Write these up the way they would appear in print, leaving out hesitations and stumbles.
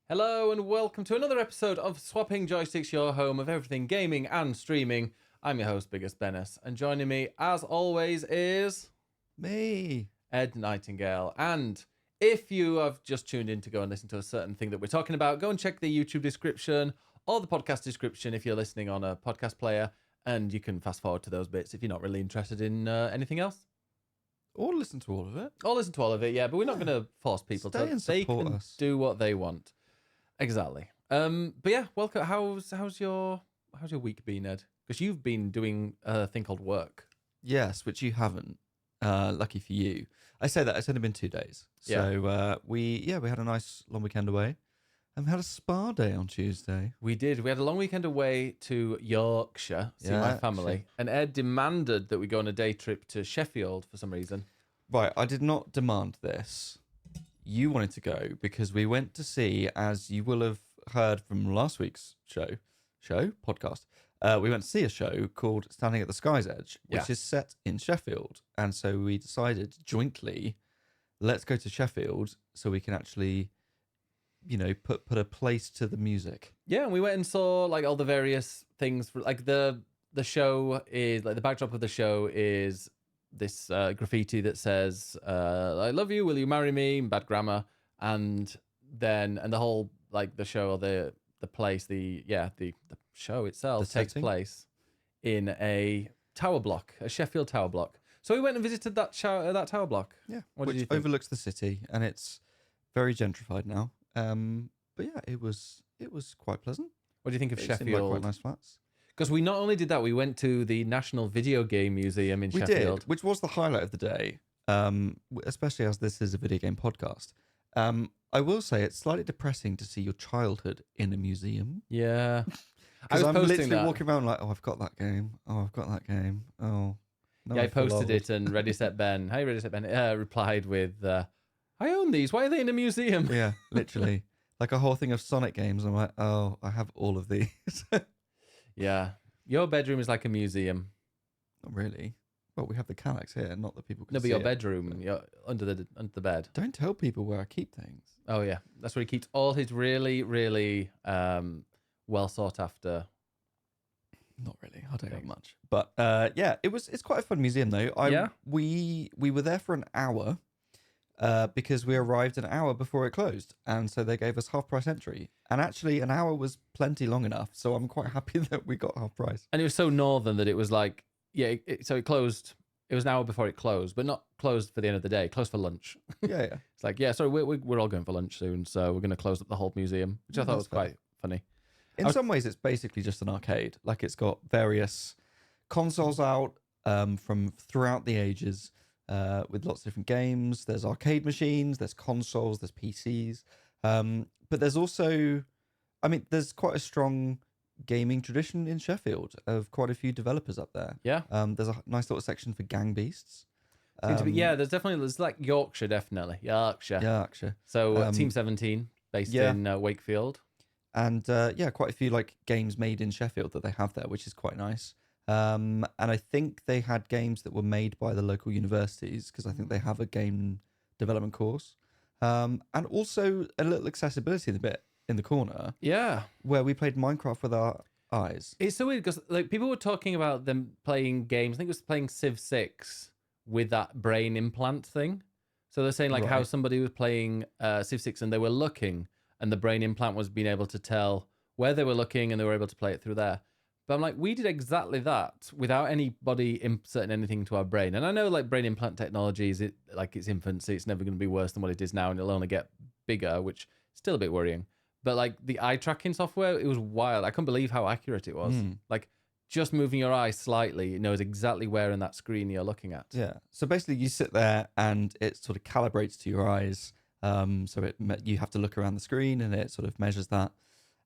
Hello and welcome to another episode of Swapping Joysticks, your home of everything gaming and streaming. I'm your host, Biggest Bennis, and joining me, as always, is... Me. Ed Nightingale. And if you have just tuned in to go and listen to a certain thing that we're talking about, go and check the YouTube description or the podcast description if you're listening on a podcast player, and you can fast forward to those bits if you're not really interested in anything else. Or listen to all of it. Or listen to all of it, yeah, but we're not going to force people Stay to. and They support can us. do what they want. Exactly. But yeah, welcome. How's your week been, Ed? Because you've been doing a thing called work. Yes, which you haven't. Lucky for you. I say that it's only been 2 days. So we had a nice long weekend away. And we had a spa day on Tuesday. We did. We had a long weekend away to Yorkshire, see my family. Yorkshire. And Ed demanded that we go on a day trip to Sheffield for some reason. Right, I did not demand this. You wanted to go because we went to see, as you will have heard from last week's podcast, we went to see a show called Standing at the Sky's Edge, which is set in Sheffield. And so we decided jointly, let's go to Sheffield so we can actually, put a place to the music. Yeah, and we went and saw like all the various things. Like the show is like the backdrop of the show is this graffiti that says "I love you, will you marry me?" in bad grammar, and the whole like the show or the place the show itself takes place in a tower block, a Sheffield tower block. So we went and visited that tower block. Yeah, what did you which think? overlooks the city, and it's very gentrified now. But yeah, it was quite pleasant. What do you think of It seemed Sheffield? like quite nice flats. Because we not only did that, we went to the National Video Game Museum in Sheffield. We did, which was the highlight of the day, especially as this is a video game podcast. I will say it's slightly depressing to see your childhood in a museum. Yeah. Because I'm literally that. walking around like, oh, I've got that game. Oh, I've got that game. Oh. No, Yeah, I posted it and Ready Set Ben, hey Ready Set Ben, replied with, I own these. Why are they in a museum? Yeah, literally. Like a whole thing of Sonic games. I'm like, oh, I have all of these. Yeah. Your bedroom is like a museum. Not really. Well, we have the Calyx here, not that people can No, but see your it. bedroom, you're under the bed. Don't tell people where I keep things. Oh yeah, that's where he keeps all his really, really well sought after. Not really. I don't have much. But it's quite a fun museum though. We were there for an hour because we arrived an hour before it closed, and so they gave us half price entry. And actually, an hour was plenty long enough, so I'm quite happy that we got half price. And it was so northern that it was like, so it closed. It was an hour before it closed, but not closed for the end of the day. Closed for lunch. Yeah. It's like, sorry, we're all going for lunch soon, so we're going to close up the whole museum, which I thought was quite funny. In some ways, it's basically just an arcade. Like, it's got various consoles out from throughout the ages with lots of different games. There's arcade machines, there's consoles, there's PCs. But there's also, there's quite a strong gaming tradition in Sheffield of quite a few developers up there. Yeah. There's a nice little section for gang beasts. There's like Yorkshire, definitely. Yorkshire. So Team 17, based in Wakefield. And quite a few like games made in Sheffield that they have there, which is quite nice. And I think they had games that were made by the local universities because I think they have a game development course. And also a little accessibility bit in the corner. Yeah. Where we played Minecraft with our eyes. It's so weird because like people were talking about them playing games. I think it was playing Civ 6 with that brain implant thing. So they're saying like how somebody was playing Civ 6 and they were looking and the brain implant was being able to tell where they were looking and they were able to play it through there. But I'm like, we did exactly that without anybody inserting anything to our brain. And I know like brain implant technology is it's infancy. It's never going to be worse than what it is now, and it'll only get bigger, which is still a bit worrying. But like the eye tracking software, it was wild. I couldn't believe how accurate it was. Like just moving your eye slightly, it knows exactly where in that screen you're looking at. Yeah. So basically, you sit there and it sort of calibrates to your eyes. So you have to look around the screen and it sort of measures that.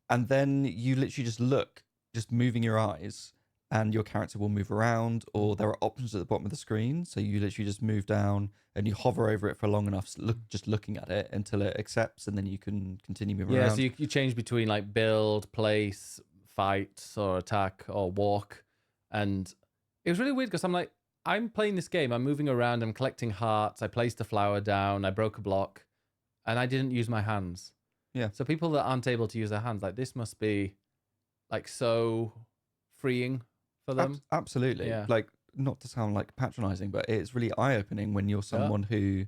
And then you literally just moving your eyes, and your character will move around, or there are options at the bottom of the screen. So you literally just move down and you hover over it for long enough, just looking at it until it accepts, and then you can continue moving around. Yeah, so you change between like build, place, fight, or attack, or walk. And it was really weird because I'm like, I'm playing this game, I'm moving around, I'm collecting hearts, I placed a flower down, I broke a block, and I didn't use my hands. Yeah. So people that aren't able to use their hands, like this must be like so freeing for them. Absolutely. Yeah. Like, not to sound like patronizing, but it's really eye-opening when you're someone who,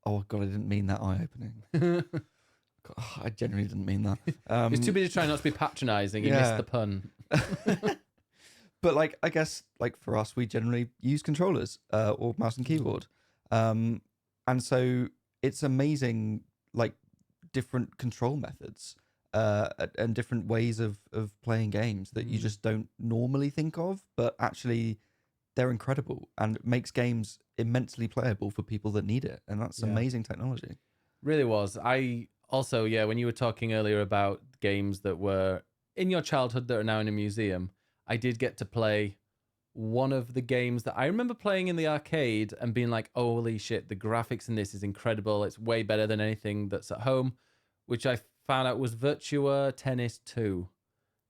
oh God, I didn't mean that eye-opening. God, I genuinely didn't mean that. It's too busy trying not to be patronizing. You missed the pun. But like, I guess like for us, we generally use controllers or mouse and keyboard. And so it's amazing, like different control methods and different ways of playing games that you just don't normally think of, but actually they're incredible and it makes games immensely playable for people that need it. And that's amazing technology. Really was. I also, when you were talking earlier about games that were in your childhood that are now in a museum, I did get to play one of the games that I remember playing in the arcade and being like, holy shit, the graphics in this is incredible. It's way better than anything that's at home, which I found out was Virtua Tennis 2.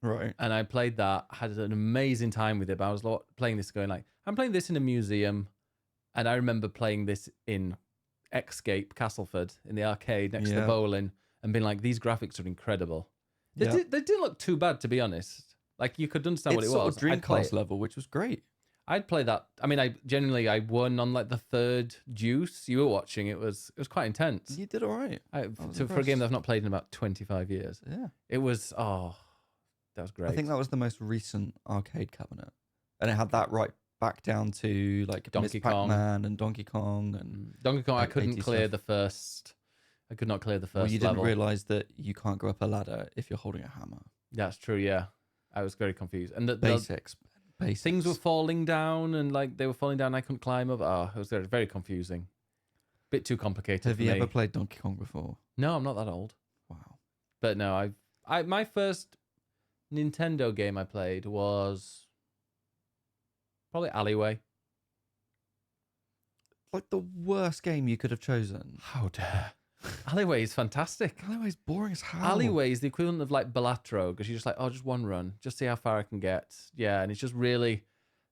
Right. And I played that, had an amazing time with it, but I was playing this going like, I'm playing this in a museum. And I remember playing this in Escape Castleford in the arcade next to the bowling and being like, these graphics are incredible. They didn't look too bad, to be honest. Like, you could understand what it was. It's sort of Dreamcast level, which was great. I'd play that. I mean, I won on like the third juice. You were watching. It was quite intense. You did all right. For a game that I've not played in about 25 years. Yeah. It was, that was great. I think that was the most recent arcade cabinet. And it had that right back down to like Donkey Kong. Pac-Man and Donkey Kong. And Donkey Kong, like I couldn't clear the first. I could not clear the first you level. didn't realise that you can't go up a ladder if you're holding a hammer. That's true, yeah. I was very confused. And the basics. Things were falling down and like they were falling down and I couldn't climb up. Oh, it was very, very confusing. Bit too complicated Have for you me. ever played Donkey Kong before? No, I'm not that old. Wow. But no, my first Nintendo game I played was probably Alleyway. Like the worst game you could have chosen. How dare. Alleyway is fantastic. Alleyway's boring as hell. Alleyway is the equivalent of like Balatro because you're just like, oh, just one run, just see how far I can get. Yeah, and it's just really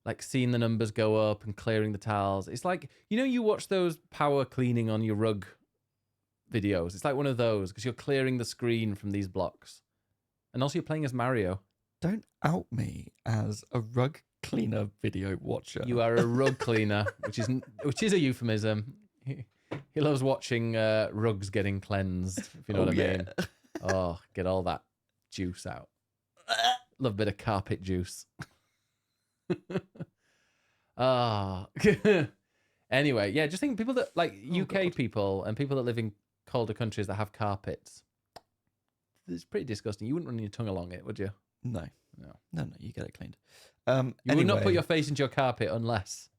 like seeing the numbers go up and clearing the tiles. It's like, you watch those power cleaning on your rug videos. It's like one of those because you're clearing the screen from these blocks. And also you're playing as Mario. Don't out me as a rug cleaner video watcher. You are a rug cleaner, which is a euphemism. He loves watching rugs getting cleansed, if you know what I mean. Oh, get all that juice out. Love a bit of carpet juice. Anyway, yeah, just think people that like UK people and people that live in colder countries that have carpets. It's pretty disgusting. You wouldn't run your tongue along it, would you? No, you get it cleaned. You would not put your face into your carpet unless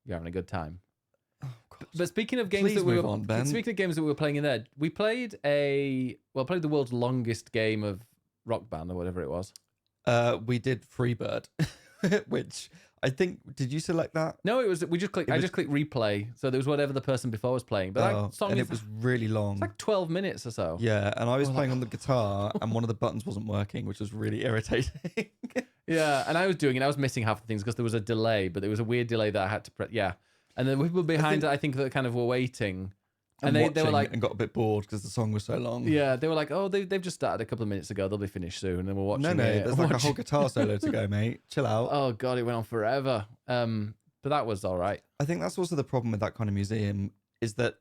you're having a good time. Oh, God. But speaking of games speaking of games that we were playing in there, we played the world's longest game of Rock Band or whatever it was. We did Freebird, which I think, did you select that? No, I just clicked replay. So there was whatever the person before was playing. But that song it was really long. It's like 12 minutes or so. Yeah, and I was playing on the guitar and one of the buttons wasn't working, which was really irritating. Yeah, and I was doing it. I was missing half the things because there was a delay, but there was a weird delay that I had to press. Yeah. And then people behind I think that kind of were waiting. And they were like, and got a bit bored because the song was so long. Yeah, they were like, oh, they've just started a couple of minutes ago. They'll be finished soon. And we're watching. No, there's like a whole guitar solo to go, mate. Chill out. Oh God, it went on forever. But that was all right. I think that's also the problem with that kind of museum is that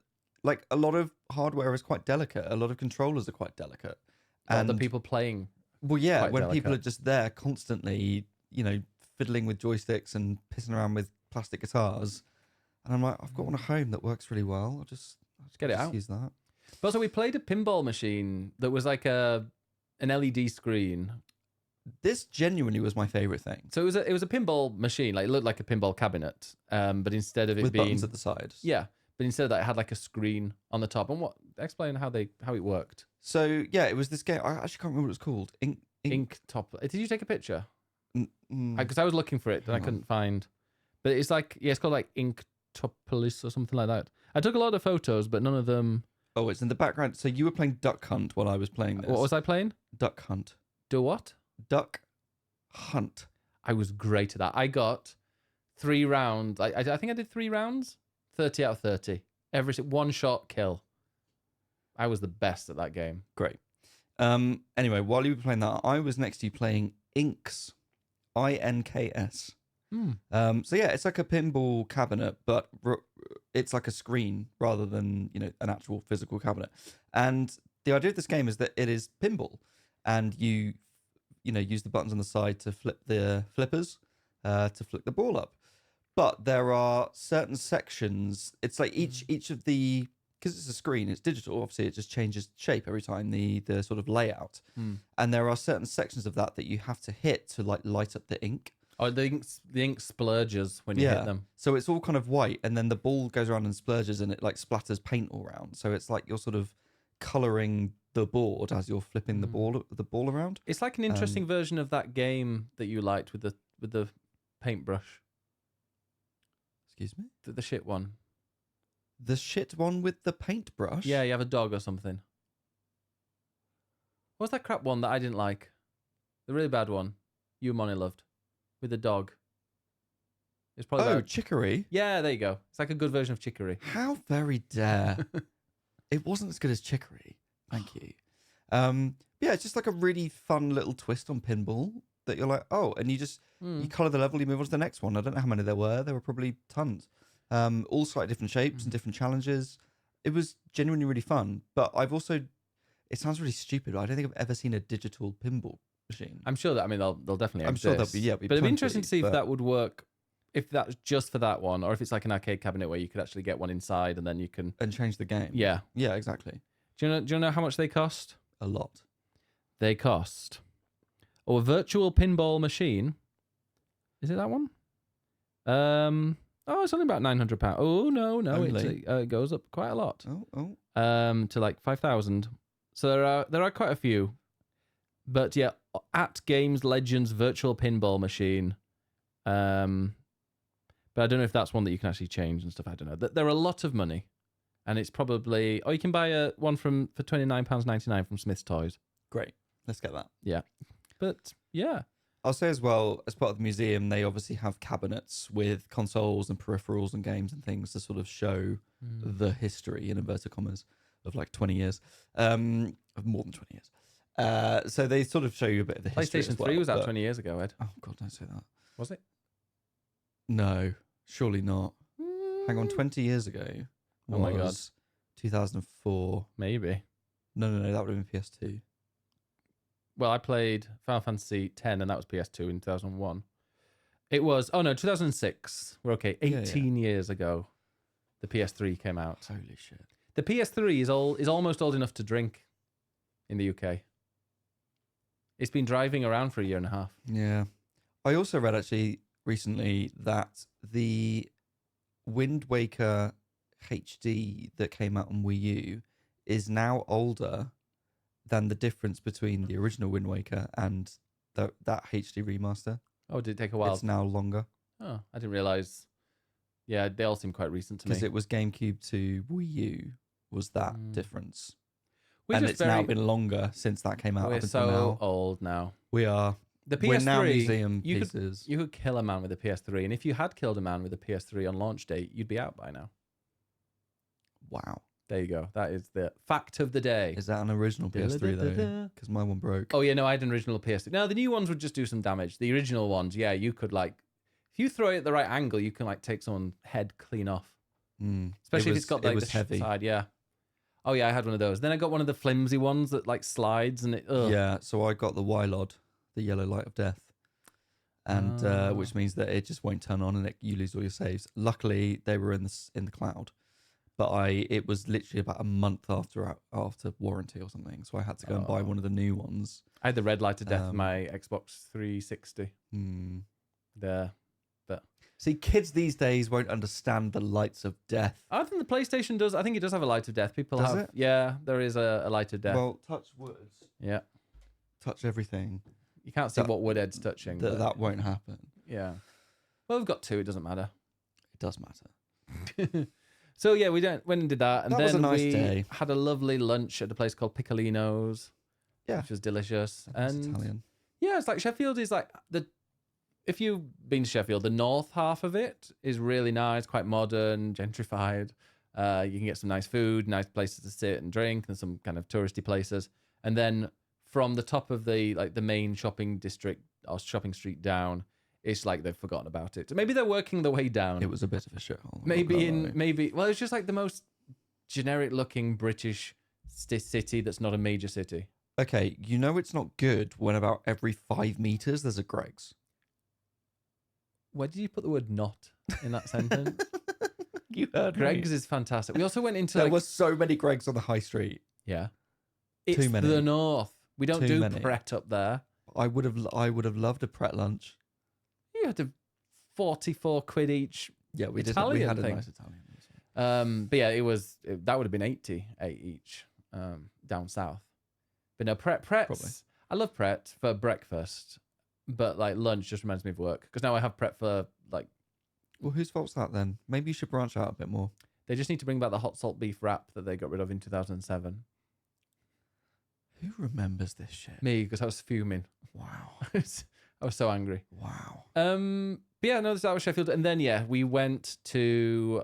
like a lot of hardware is quite delicate. A lot of controllers are quite delicate. And the people playing. Well, yeah, when people are just there constantly, fiddling with joysticks and pissing around with plastic guitars. And I'm like, I've got one at home that works really well. I'll just get it out. Use that. But also, we played a pinball machine that was like an LED screen. This genuinely was my favorite thing. So it was a pinball machine, like it looked like a pinball cabinet, but instead of it with being buttons at the sides. Yeah, but instead of that, it had like a screen on the top. And explain how it worked. So yeah, it was this game. I actually can't remember what it was called. Ink top. Did you take a picture? Because I was looking for it and I couldn't find. But it's like it's called like Inktopolis or something like that. I took a lot of photos, but none of them. Oh, it's in the background. So you were playing Duck Hunt while I was playing this. What was I playing? Duck Hunt. Do what? Duck Hunt. I was great at that. I got 3 rounds. I think I did 3 rounds. 30 out of 30. Every one shot kill. I was the best at that game. Great. Anyway, while you were playing that, I was next to you playing Inks. INKS. So yeah, it's like a pinball cabinet, but it's like a screen rather than an actual physical cabinet. And the idea of this game is that it is pinball, and you use the buttons on the side to flip the flippers to flip the ball up. But there are certain sections. It's like each of the, because it's a screen, it's digital. Obviously, it just changes shape every time the sort of layout. And there are certain sections of that you have to hit to like light up the ink. Oh, the ink splurges when you hit them. So it's all kind of white, and then the ball goes around and splurges, and it like splatters paint all around. So it's like you're sort of coloring the board as you're flipping the ball around. It's like an interesting version of that game that you liked with the paintbrush. Excuse me? The shit one. The shit one with the paintbrush? Yeah, you have a dog or something. What's that crap one that I didn't like? The really bad one you and Moni loved. With the dog. It's probably Chicory? Yeah, there you go. It's like a good version of Chicory. How very dare. It wasn't as good as Chicory. Thank you. Yeah, it's just like a really fun little twist on pinball that you're like, oh, and you just you colour the level, you move on to the next one. I don't know how many there were. There were probably tons. All slightly different shapes and different challenges. It was genuinely really fun. But it sounds really stupid, but I don't think I've ever seen a digital pinball machine. I'm sure that, they'll definitely I'm exist. sure there'll be, but it'd be interesting to see if that would work, if that's just for that one, or if it's like an arcade cabinet where you could actually get one inside and then you can... And change the game. Yeah. Yeah, exactly. Do you know how much they cost? A lot. They cost... Oh, a virtual pinball machine. Is it that one? It's only about £900. Oh, no. It goes up quite a lot. To like 5,000. So there are quite a few. But yeah, at Games Legends virtual pinball machine. But I don't know if that's one that you can actually change and stuff. I don't know. They're a lot of money, and it's probably you can buy one for £29.99 from Smith's Toys. Great, let's get that. Yeah, but yeah, I'll say as well, as part of the museum, they obviously have cabinets with consoles and peripherals and games and things to sort of show the history in inverted commas of like 20 years, of more than 20 years. So they sort of show you a bit of the history. PlayStation 3 was out 20 years ago, Ed. Oh, God, don't say that. Was it? No, surely not. Hang on, 20 years ago. Oh, my God. 2004. Maybe. No, that would have been PS2. Well, I played Final Fantasy X, and that was PS2 in 2001. It was, 2006. We're okay. 18 years ago, the PS3 came out. Holy shit. The PS3 is almost old enough to drink in the UK. It's been driving around for a year and a half. Yeah. I also read actually recently that the Wind Waker HD that came out on Wii U is now older than the difference between the original Wind Waker and that HD remaster. Oh, did it take a while? It's now longer. Oh, I didn't realise. Yeah, they all seem quite recent to me. Because it was GameCube to Wii U was that difference. And it's now been longer since that came out. We're so old now. We are. The PS3, we're now museum pieces. You could kill a man with a PS3, and if you had killed a man with a PS3 on launch date, you'd be out by now. Wow. There you go. That is the fact of the day. Is that an original PS3 though? Because my one broke. Oh yeah, no, I had an original PS3. No, the new ones would just do some damage. The original ones, yeah, you could if you throw it at the right angle, you can take someone's head clean off. Especially if it's got the heavy side, yeah. Oh yeah, I had one of those. Then I got one of the flimsy ones that slides and it. Ugh. Yeah, so I got the Y-Lod, the yellow light of death, and which means that it just won't turn on and you lose all your saves. Luckily, they were in the cloud, but it was literally about a month after warranty or something, so I had to go and buy one of the new ones. I had the red light of death in my Xbox 360. There. See, kids these days won't understand the lights of death. I think the PlayStation does. I think it does have a light of death. People does have. It? Yeah, there is a light of death. Well, touch wood. Yeah. Touch everything. You can't see what wood Ed's touching. That won't happen. Yeah. Well, we've got two. It doesn't matter. It does matter. So yeah, we went and did that, and that then was a nice day. Had a lovely lunch at a place called Piccolino's. Yeah, which was delicious. And Italian. Yeah, it's like Sheffield is like the. If you've been to Sheffield, the north half of it is really nice, quite modern, gentrified. You can get some nice food, nice places to sit and drink, and some kind of touristy places. And then from the top of the main shopping district or shopping street down, it's like they've forgotten about it. Maybe they're working their way down. It was a bit of a shithole. Well, it's just like the most generic looking British city that's not a major city. Okay, you know it's not good when about every 5 meters there's a Greg's. Where did you put the word "not" in that sentence? You heard Greg's me. is fantastic. We also went into There were so many Greg's on the high street. yeah, it's Too many. the north. We don't Too do many. Pret up there. I would have loved a Pret lunch. You had to 44 quid each. Yeah, we did. We Italian had a thing. nice Italian. But yeah, that would have been 88 each down south. But no, Pret's. Probably. I love Pret for breakfast, but like lunch just reminds me of work because now I have Pret for like. Well, whose fault's that then? Maybe you should branch out a bit more. They just need to bring back the hot salt beef wrap that they got rid of in 2007. Who remembers this shit? Me, because I was fuming. Wow. I was so angry. Wow. But yeah, no, that was Sheffield, and then yeah, we went to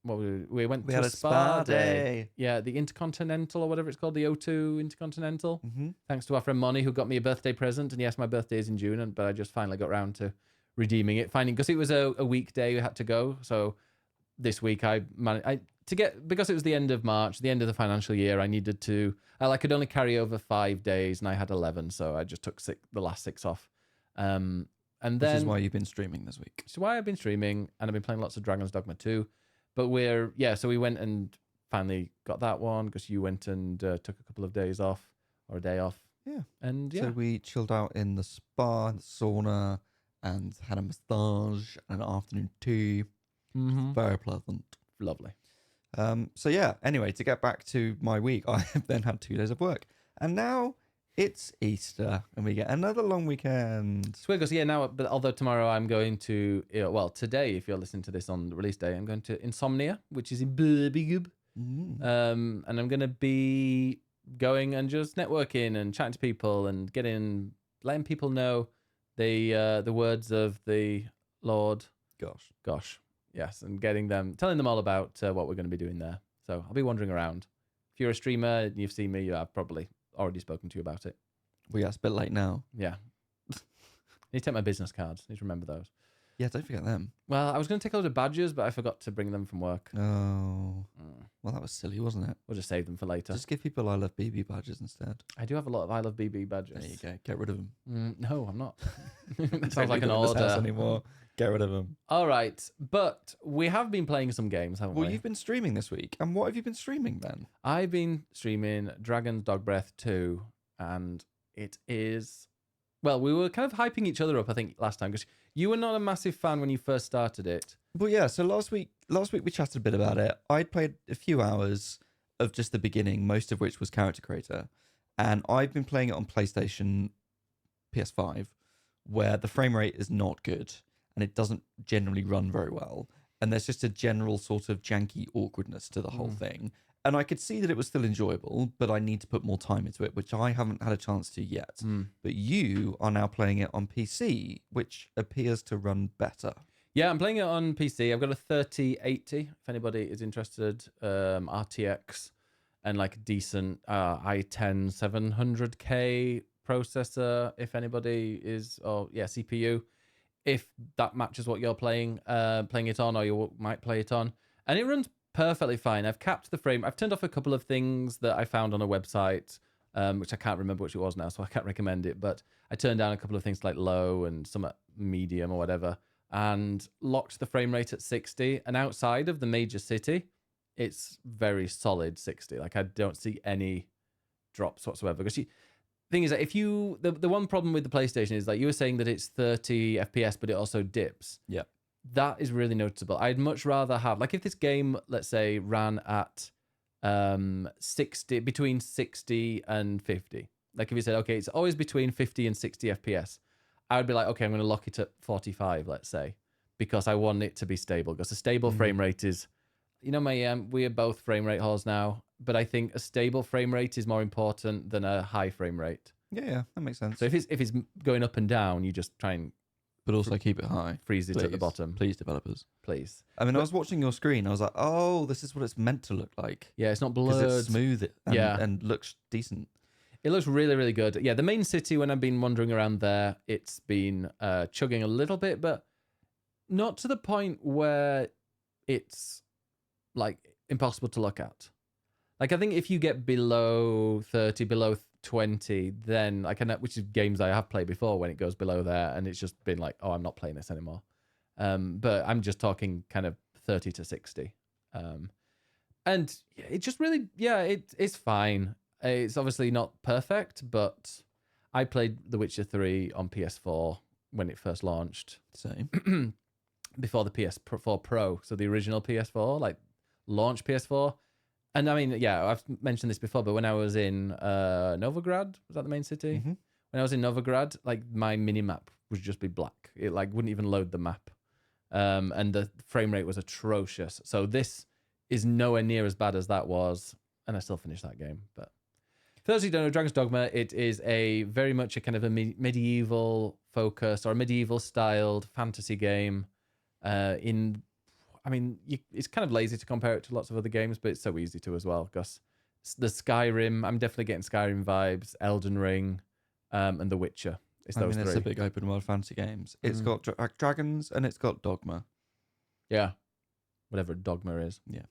we went We to had a a spa day. Yeah, the Intercontinental or whatever it's called, the O2 Intercontinental. Mm-hmm. Thanks to our friend Moni who got me a birthday present, and yes, my birthday is in June, but I just finally got around to redeeming it, because it was a weekday we had to go. So this week I managed because it was the end of March, the end of the financial year. I needed to I could only carry over 5 days, and I had 11, so I just took the last 6 off. And then Which is why you've been streaming this week. So why I've been streaming, and I've been playing lots of Dragon's Dogma 2. But so we went and finally got that one because you went and took a couple of days off or a day off. Yeah. And yeah. So we chilled out in the spa, the sauna, and had a massage and an afternoon tea. Mm-hmm. Very pleasant. Lovely. So yeah, anyway, to get back to my week, I have then had 2 days of work. And now it's Easter and we get another long weekend. Swiggles, yeah, now, but although tomorrow I'm going to, today, if you're listening to this on the release day, I'm going to Insomnia, which is in Birmingham. And I'm going to be going and just networking and chatting to people and letting people know the words of the Lord. Gosh. Yes, and telling them all about what we're going to be doing there. So I'll be wandering around. If you're a streamer and you've seen me, I've probably already spoken to you about it. Well, yeah, it's a bit late now. Yeah. Need to take my business cards. Need to remember those. Yeah, don't forget them. Well, I was going to take a load of badges, but I forgot to bring them from work. Oh. Well, that was silly, wasn't it? We'll just save them for later. Just give people I Love BB badges instead. I do have a lot of I Love BB badges. There you go. Get rid of them. No, I'm not. That sounds like an order. Anymore. Get rid of them. All right. But we have been playing some games, haven't we? Well, you've been streaming this week. And what have you been streaming then? I've been streaming Dragon's Dog Breath 2, and it is... Well, we were kind of hyping each other up, I think, last time, because you were not a massive fan when you first started it. Well, yeah, so last week we chatted a bit about it. I'd played a few hours of just the beginning, most of which was Character Creator. And I've been playing it on PlayStation PS5, where the frame rate is not good, and it doesn't generally run very well. And there's just a general sort of janky awkwardness to the whole thing. And I could see that it was still enjoyable, but I need to put more time into it, which I haven't had a chance to yet. But you are now playing it on PC, which appears to run better. Yeah, I'm playing it on PC. I've got a 3080, if anybody is interested, RTX, and like a decent i10 700K processor, if anybody is, CPU, if that matches what you're playing it on, or you might play it on. And it runs perfectly fine. I've capped the frame. I've turned off a couple of things that I found on a website, which I can't remember which it was now, so I can't recommend it. But I turned down a couple of things like low and some at medium or whatever, and locked the frame rate at 60. And outside of the major city, it's very solid 60. Like I don't see any drops whatsoever. Because thing is that if the one problem with the PlayStation is like you were saying that it's 30 FPS, but it also dips. Yeah. That is really noticeable. I'd much rather have, like, if this game, let's say, ran at 60, between 60 and 50. Like, if you said, okay, it's always between 50 and 60 FPS, I would be like, okay, I'm going to lock it at 45, let's say, because I want it to be stable. Because a stable frame rate is, we are both frame rate whores now, but I think a stable frame rate is more important than a high frame rate. Yeah, that makes sense. So if it's going up and down, you just try and But also keep it high. freezes at the bottom. Please, developers. Please. I mean, I was watching your screen. I was like, oh, this is what it's meant to look like. Yeah, it's not Because blurred. it's smooth and looks decent. It looks really, really good. Yeah, the main city, when I've been wandering around there, it's been chugging a little bit, but not to the point where it's like impossible to look at. Like, I think if you get below 30, below 20, then I can, which is games I have played before when it goes below there and it's just been like, oh, I'm not playing this anymore. But I'm just talking kind of 30 to 60. And it just really, it's fine. It's obviously not perfect, but I played The Witcher 3 on PS4 when it first launched. Same. Before the PS4 Pro, so the original PS4, like launch PS4. And I mean, yeah, I've mentioned this before, but when I was in Novigrad, was that the main city? Mm-hmm. When I was in Novigrad, like my mini map would just be black. It like wouldn't even load the map. And the frame rate was atrocious. So this is nowhere near as bad as that was. And I still finished that game. But for those who don't know, Dragon's Dogma, it is a very much a kind of a medieval focus or a medieval styled fantasy game. It's kind of lazy to compare it to lots of other games, but it's so easy to as well. Because the Skyrim, I'm definitely getting Skyrim vibes, Elden Ring, and The Witcher. It's those three. It's a big open world fantasy games. It's got dragons and it's got Dogma. Yeah, whatever Dogma is. Yeah.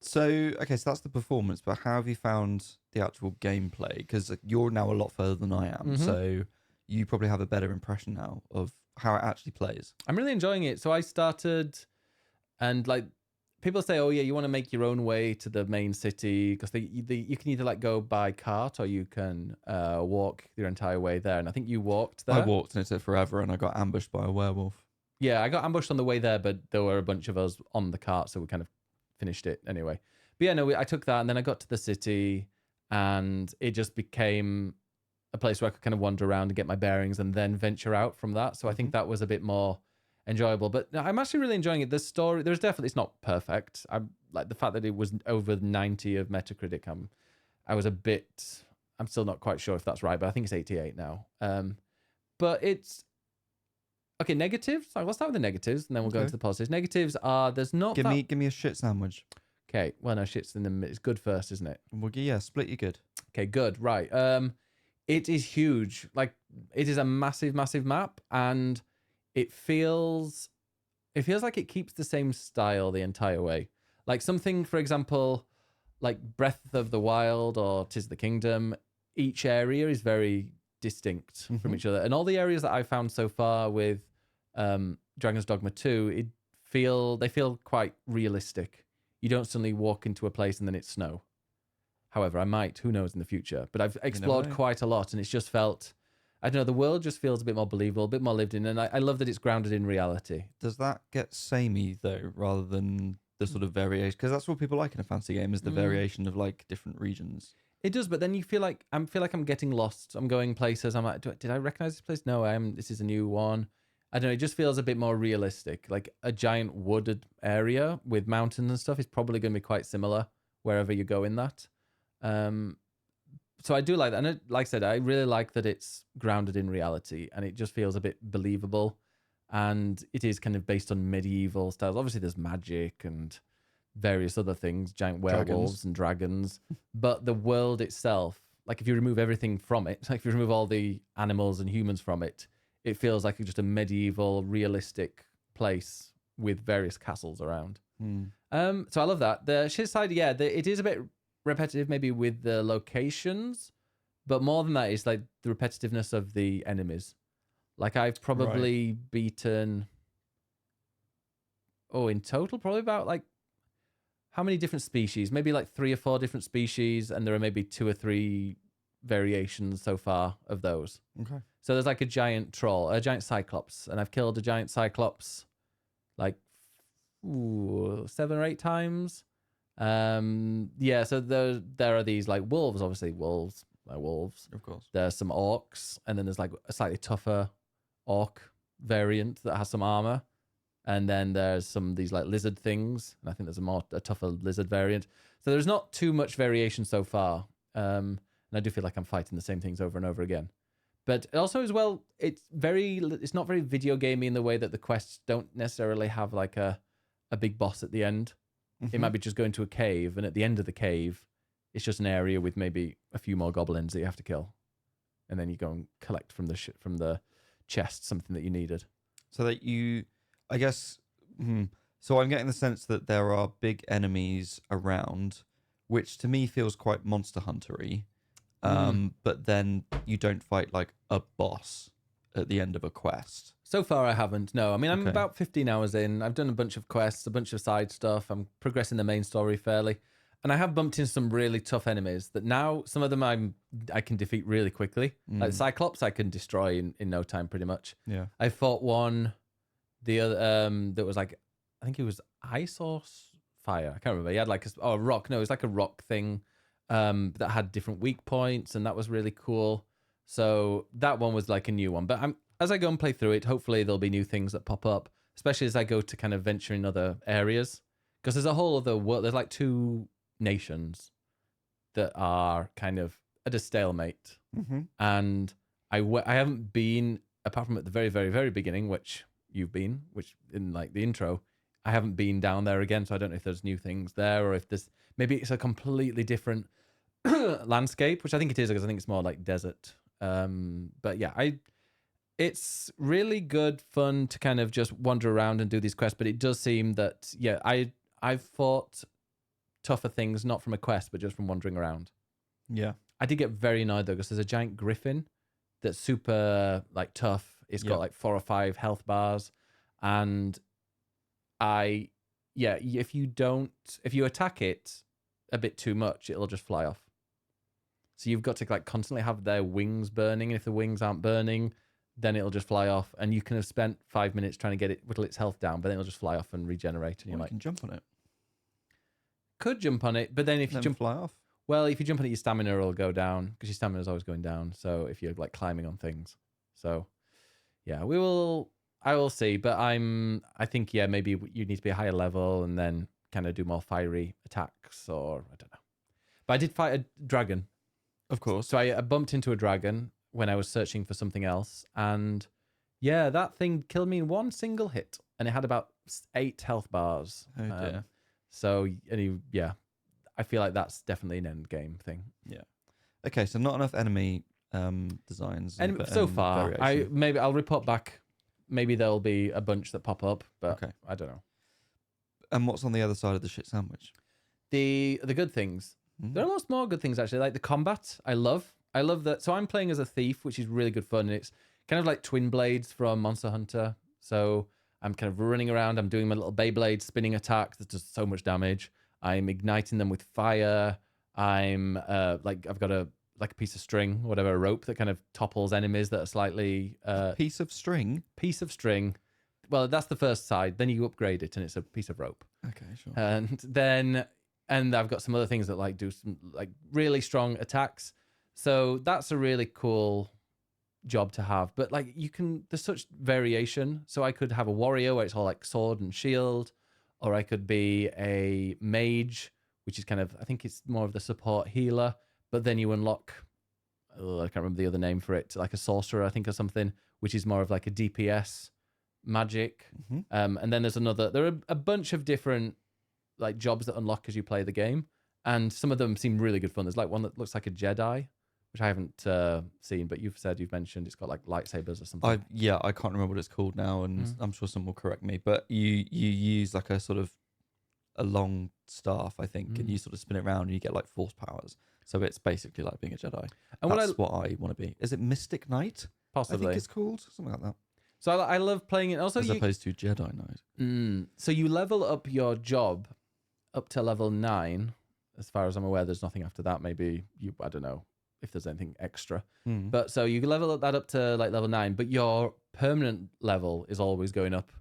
So that's the performance, but how have you found the actual gameplay? Because you're now a lot further than I am, so you probably have a better impression now of how it actually plays. I'm really enjoying it. So I started, and like people say, oh yeah, you want to make your own way to the main city because you can either like go by cart or you can walk your entire way there. And I think you walked there. I walked and it took forever, and I got ambushed by a werewolf. Yeah, I got ambushed on the way there, but there were a bunch of us on the cart, so we kind of finished it anyway. But yeah, no, I took that, and then I got to the city, and it just became a place where I could kind of wander around and get my bearings and then venture out from that. So I think that was a bit more enjoyable. But I'm actually really enjoying it. The story, it's not perfect. I like the fact that it was over 90 of Metacritic. I'm still not quite sure if that's right, but I think it's 88 now. But it's okay. Negatives. So let's start with the negatives, and then we'll go into the positives. Negatives are there's not. Give me a shit sandwich. Okay. Well, no, shit's in the. It's good first, isn't it? Well, yeah, split you good. Okay, good. Right. It is huge. Like it is a massive, massive map, and it feels like it keeps the same style the entire way. Like something, for example, like Breath of the Wild or Tis the Kingdom, each area is very distinct from each other. And all the areas that I've found so far with Dragon's Dogma 2, they feel quite realistic. You don't suddenly walk into a place and then it's snow. However, I might, who knows in the future. But I've explored quite a lot and it's just felt, I don't know, the world just feels a bit more believable, a bit more lived in. And I love that it's grounded in reality. Does that get samey though, rather than the sort of variation? Because that's what people like in a fantasy game, is the variation of like different regions. It does, but then you feel like I'm getting lost. I'm going places. I'm like, did I recognize this place? No, this is a new one. I don't know. It just feels a bit more realistic. Like a giant wooded area with mountains and stuff is probably going to be quite similar wherever you go in that. So I do like that. And like I said, I really like that it's grounded in reality and it just feels a bit believable. And it is kind of based on medieval styles. Obviously, there's magic and various other things, giant werewolves and dragons. But the world itself, like if you remove everything from it, like if you remove all the animals and humans from it, it feels like just a medieval, realistic place with various castles around. So I love that. The shit side, it is a bit repetitive maybe with the locations, but more than that is like the repetitiveness of the enemies. Like I've probably beaten, in total, probably about like, how many different species? Maybe like 3 or 4 different species, and there are maybe 2 or 3 variations so far of those. Okay. So there's like a giant troll, a giant cyclops, and I've killed a giant cyclops like 7 or 8 times. So there are these like wolves, obviously wolves. Of course. There's some orcs, and then there's like a slightly tougher orc variant that has some armor. And then there's some of these like lizard things, and I think there's a tougher lizard variant. So there's not too much variation so far, and I do feel like I'm fighting the same things over and over again. But also as well, it's not very video gamey in the way that the quests don't necessarily have like a big boss at the end. It might be just going to a cave, and at the end of the cave, it's just an area with maybe a few more goblins that you have to kill, and then you go and collect from the chest something that you needed. So that I guess. So I'm getting the sense that there are big enemies around, which to me feels quite Monster Hunter-y. But then you don't fight like a boss at the end of a quest. So far, I haven't. No, I mean, I'm about 15 hours in. I've done a bunch of quests, a bunch of side stuff. I'm progressing the main story fairly. And I have bumped into some really tough enemies that now some of them I can defeat really quickly. Like Cyclops, I can destroy in no time pretty much. Yeah. I fought one, the other that was like, I think it was ice or fire. I can't remember. He had like a rock. No, it was like a rock thing that had different weak points, and that was really cool. So that one was like a new one. But as I go and play through it, hopefully there'll be new things that pop up, especially as I go to kind of venture in other areas. Because there's a whole other world. There's like 2 nations that are kind of at a stalemate. And I haven't been, apart from at the very, very, very beginning, which you've been, which in like the intro, I haven't been down there again. So I don't know if there's new things there or if there's, maybe it's a completely different landscape, which I think it is because I think it's more like desert. But yeah, it's really good fun to kind of just wander around and do these quests. But it does seem that, yeah, I've fought tougher things, not from a quest, but just from wandering around. Yeah. I did get very annoyed though, because there's a giant griffin that's super like tough. It's got like 4 or 5 health bars. And if you attack it a bit too much, it'll just fly off. So you've got to like constantly have their wings burning. And if the wings aren't burning, then it'll just fly off. And you can have spent 5 minutes trying to get it, whittle its health down, but then it'll just fly off and regenerate. And you can jump on it. Could jump on it, but then if you fly off. Well, if you jump on it, your stamina will go down because your stamina is always going down. So if you're like climbing on things, so yeah, I will see, but I think maybe you need to be a higher level and then kind of do more fiery attacks, or I don't know. But I did fight a dragon, of course. So I bumped into a dragon when I was searching for something else, and yeah, that thing killed me in one single hit, and it had about 8 health bars. Oh dear. So I feel like that's definitely an end game thing. Yeah. Okay, so not enough enemy designs. And so far, variation. I'll report back. Maybe there'll be a bunch that pop up, but okay. I don't know. And what's on the other side of the shit sandwich? The good things. There are lots more good things actually. Like the combat, I love that. So I'm playing as a thief, which is really good fun, and it's kind of like Twin Blades from Monster Hunter. So I'm kind of running around. I'm doing my little Beyblade spinning attack that does so much damage. I'm igniting them with fire. I'm I've got a piece of string, whatever, a rope that kind of topples enemies that are slightly piece of string. Well, that's the first side. Then you upgrade it, and it's a piece of rope. Okay, sure. And I've got some other things that like do some like really strong attacks. So that's a really cool job to have. But like there's such variation. So I could have a warrior where it's all like sword and shield, or I could be a mage, which is kind of, I think it's more of the support healer. But then you unlock, I can't remember the other name for it, like a sorcerer, I think, or something, which is more of like a DPS magic. And then there are a bunch of different like jobs that unlock as you play the game. And some of them seem really good fun. There's like one that looks like a Jedi, which I haven't seen, but you've mentioned it's got like lightsabers or something. I can't remember what it's called now, and I'm sure someone will correct me. But you use like a sort of a long staff, I think, and you sort of spin it around and you get like force powers. So it's basically like being a Jedi. And that's what I want to be. Is it Mystic Knight? Possibly. I think it's called something like that. So I love playing it. Also, as opposed to Jedi Knight. So you level up your job up to level 9. As far as I'm aware, there's nothing after that. Maybe I don't know if there's anything extra. But so you level that up to like level 9, but your permanent level is always going up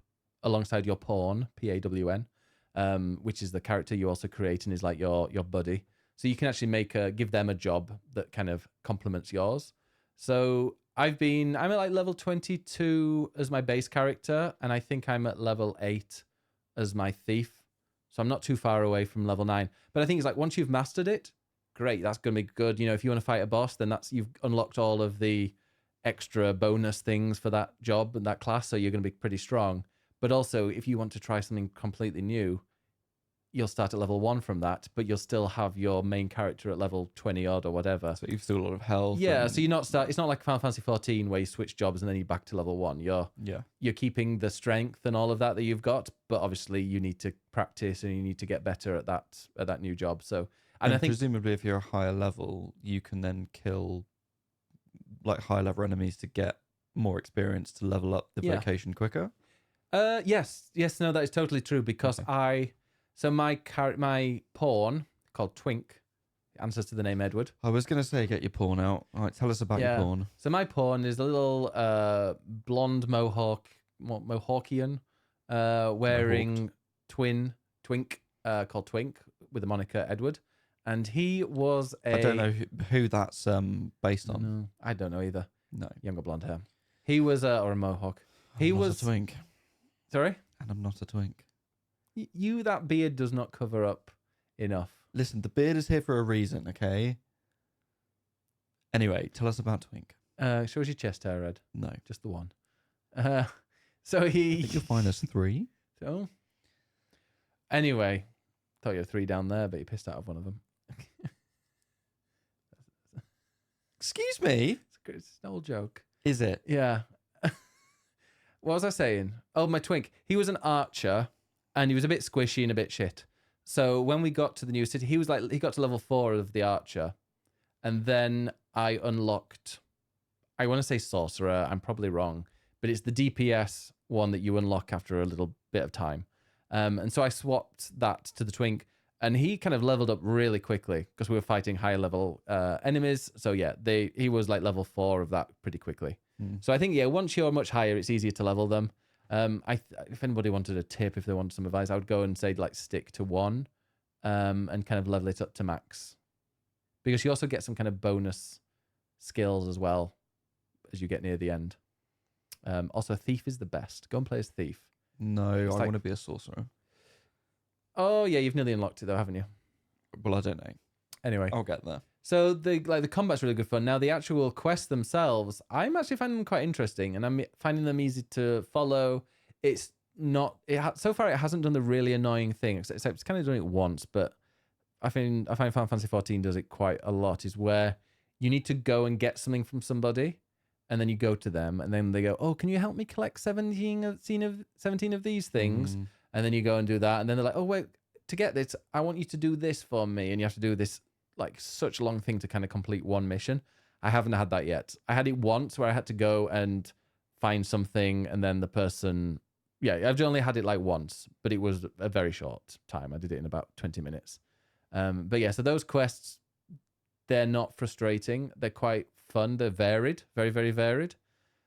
alongside your pawn, Pawn, which is the character you also create and is like your buddy. So you can actually give them a job that kind of complements yours. So I'm at like level 22 as my base character, and I think I'm at level 8 as my thief. So I'm not too far away from level 9. But I think it's like once you've mastered it, great, that's going to be good. You know, if you want to fight a boss, then you've unlocked all of the extra bonus things for that job and that class, so you're going to be pretty strong. But also, if you want to try something completely new, you'll start at level 1 from that, but you'll still have your main character at level 20 odd or whatever. So you've still a lot of health. Yeah, so you're not it's not like Final Fantasy 14 where you switch jobs and then you're back to level 1. You're keeping the strength and all of that you've got, but obviously you need to practice and you need to get better at that new job. So and I think presumably if you're a higher level, you can then kill like high level enemies to get more experience to level up the vocation quicker. Yes, no, that is totally true because my pawn called Twink answers to the name Edward. I was going to say get your pawn out. All right, tell us about your pawn. So my pawn is a little blonde Mohawkian wearing twink called Twink with the moniker Edward. And he was I don't know who that's based on. No, I don't know either. No. Younger blonde hair. He was or a mohawk. He was a twink. Sorry? And I'm not a twink. That beard does not cover up enough. Listen, the beard is here for a reason, okay? Anyway, tell us about Twink. Shows your chest hair, Red. No. Just the one. So I think you'll find us 3. So? Anyway, thought you had 3 down there, but you pissed out of one of them. Excuse me? It's an old joke. Is it? Yeah. What was I saying? Oh, my Twink. He was an archer, and he was a bit squishy and a bit shit. So when we got to the new city, he got to level 4 of the archer, and then I unlocked, I want to say sorcerer, I'm probably wrong, but it's the DPS one that you unlock after a little bit of time. And so I swapped that to the Twink, and he kind of leveled up really quickly because we were fighting higher level enemies. So yeah, he was like level 4 of that pretty quickly. So I think, once you're much higher, it's easier to level them. If anybody wanted a tip, if they wanted some advice, I would go and say like stick to 1 and kind of level it up to max. Because you also get some kind of bonus skills as well as you get near the end. Also, Thief is the best. Go and play as Thief. No, I want to be a sorcerer. Oh, yeah, you've nearly unlocked it though, haven't you? Well, I don't know. Anyway. I'll get there. So the combat's really good fun. Now the actual quests themselves, I'm actually finding them quite interesting, and I'm finding them easy to follow. It's not. So far it hasn't done the really annoying thing, except it's kind of done it once. But I find Final Fantasy 14 does it quite a lot. Is where you need to go and get something from somebody, and then you go to them, and then they go, "Oh, can you help me collect 17 of these things?" And then you go and do that, and then they're like, "Oh wait, to get this, I want you to do this for me," and you have to do this. Like such a long thing to kind of complete one mission. I haven't had that yet. I had it once where I had to go and find something and then the person, I've only had it like once, but it was a very short time. I did it in about 20 minutes. But yeah, so those quests, they're not frustrating. They're quite fun. They're varied, very, very varied.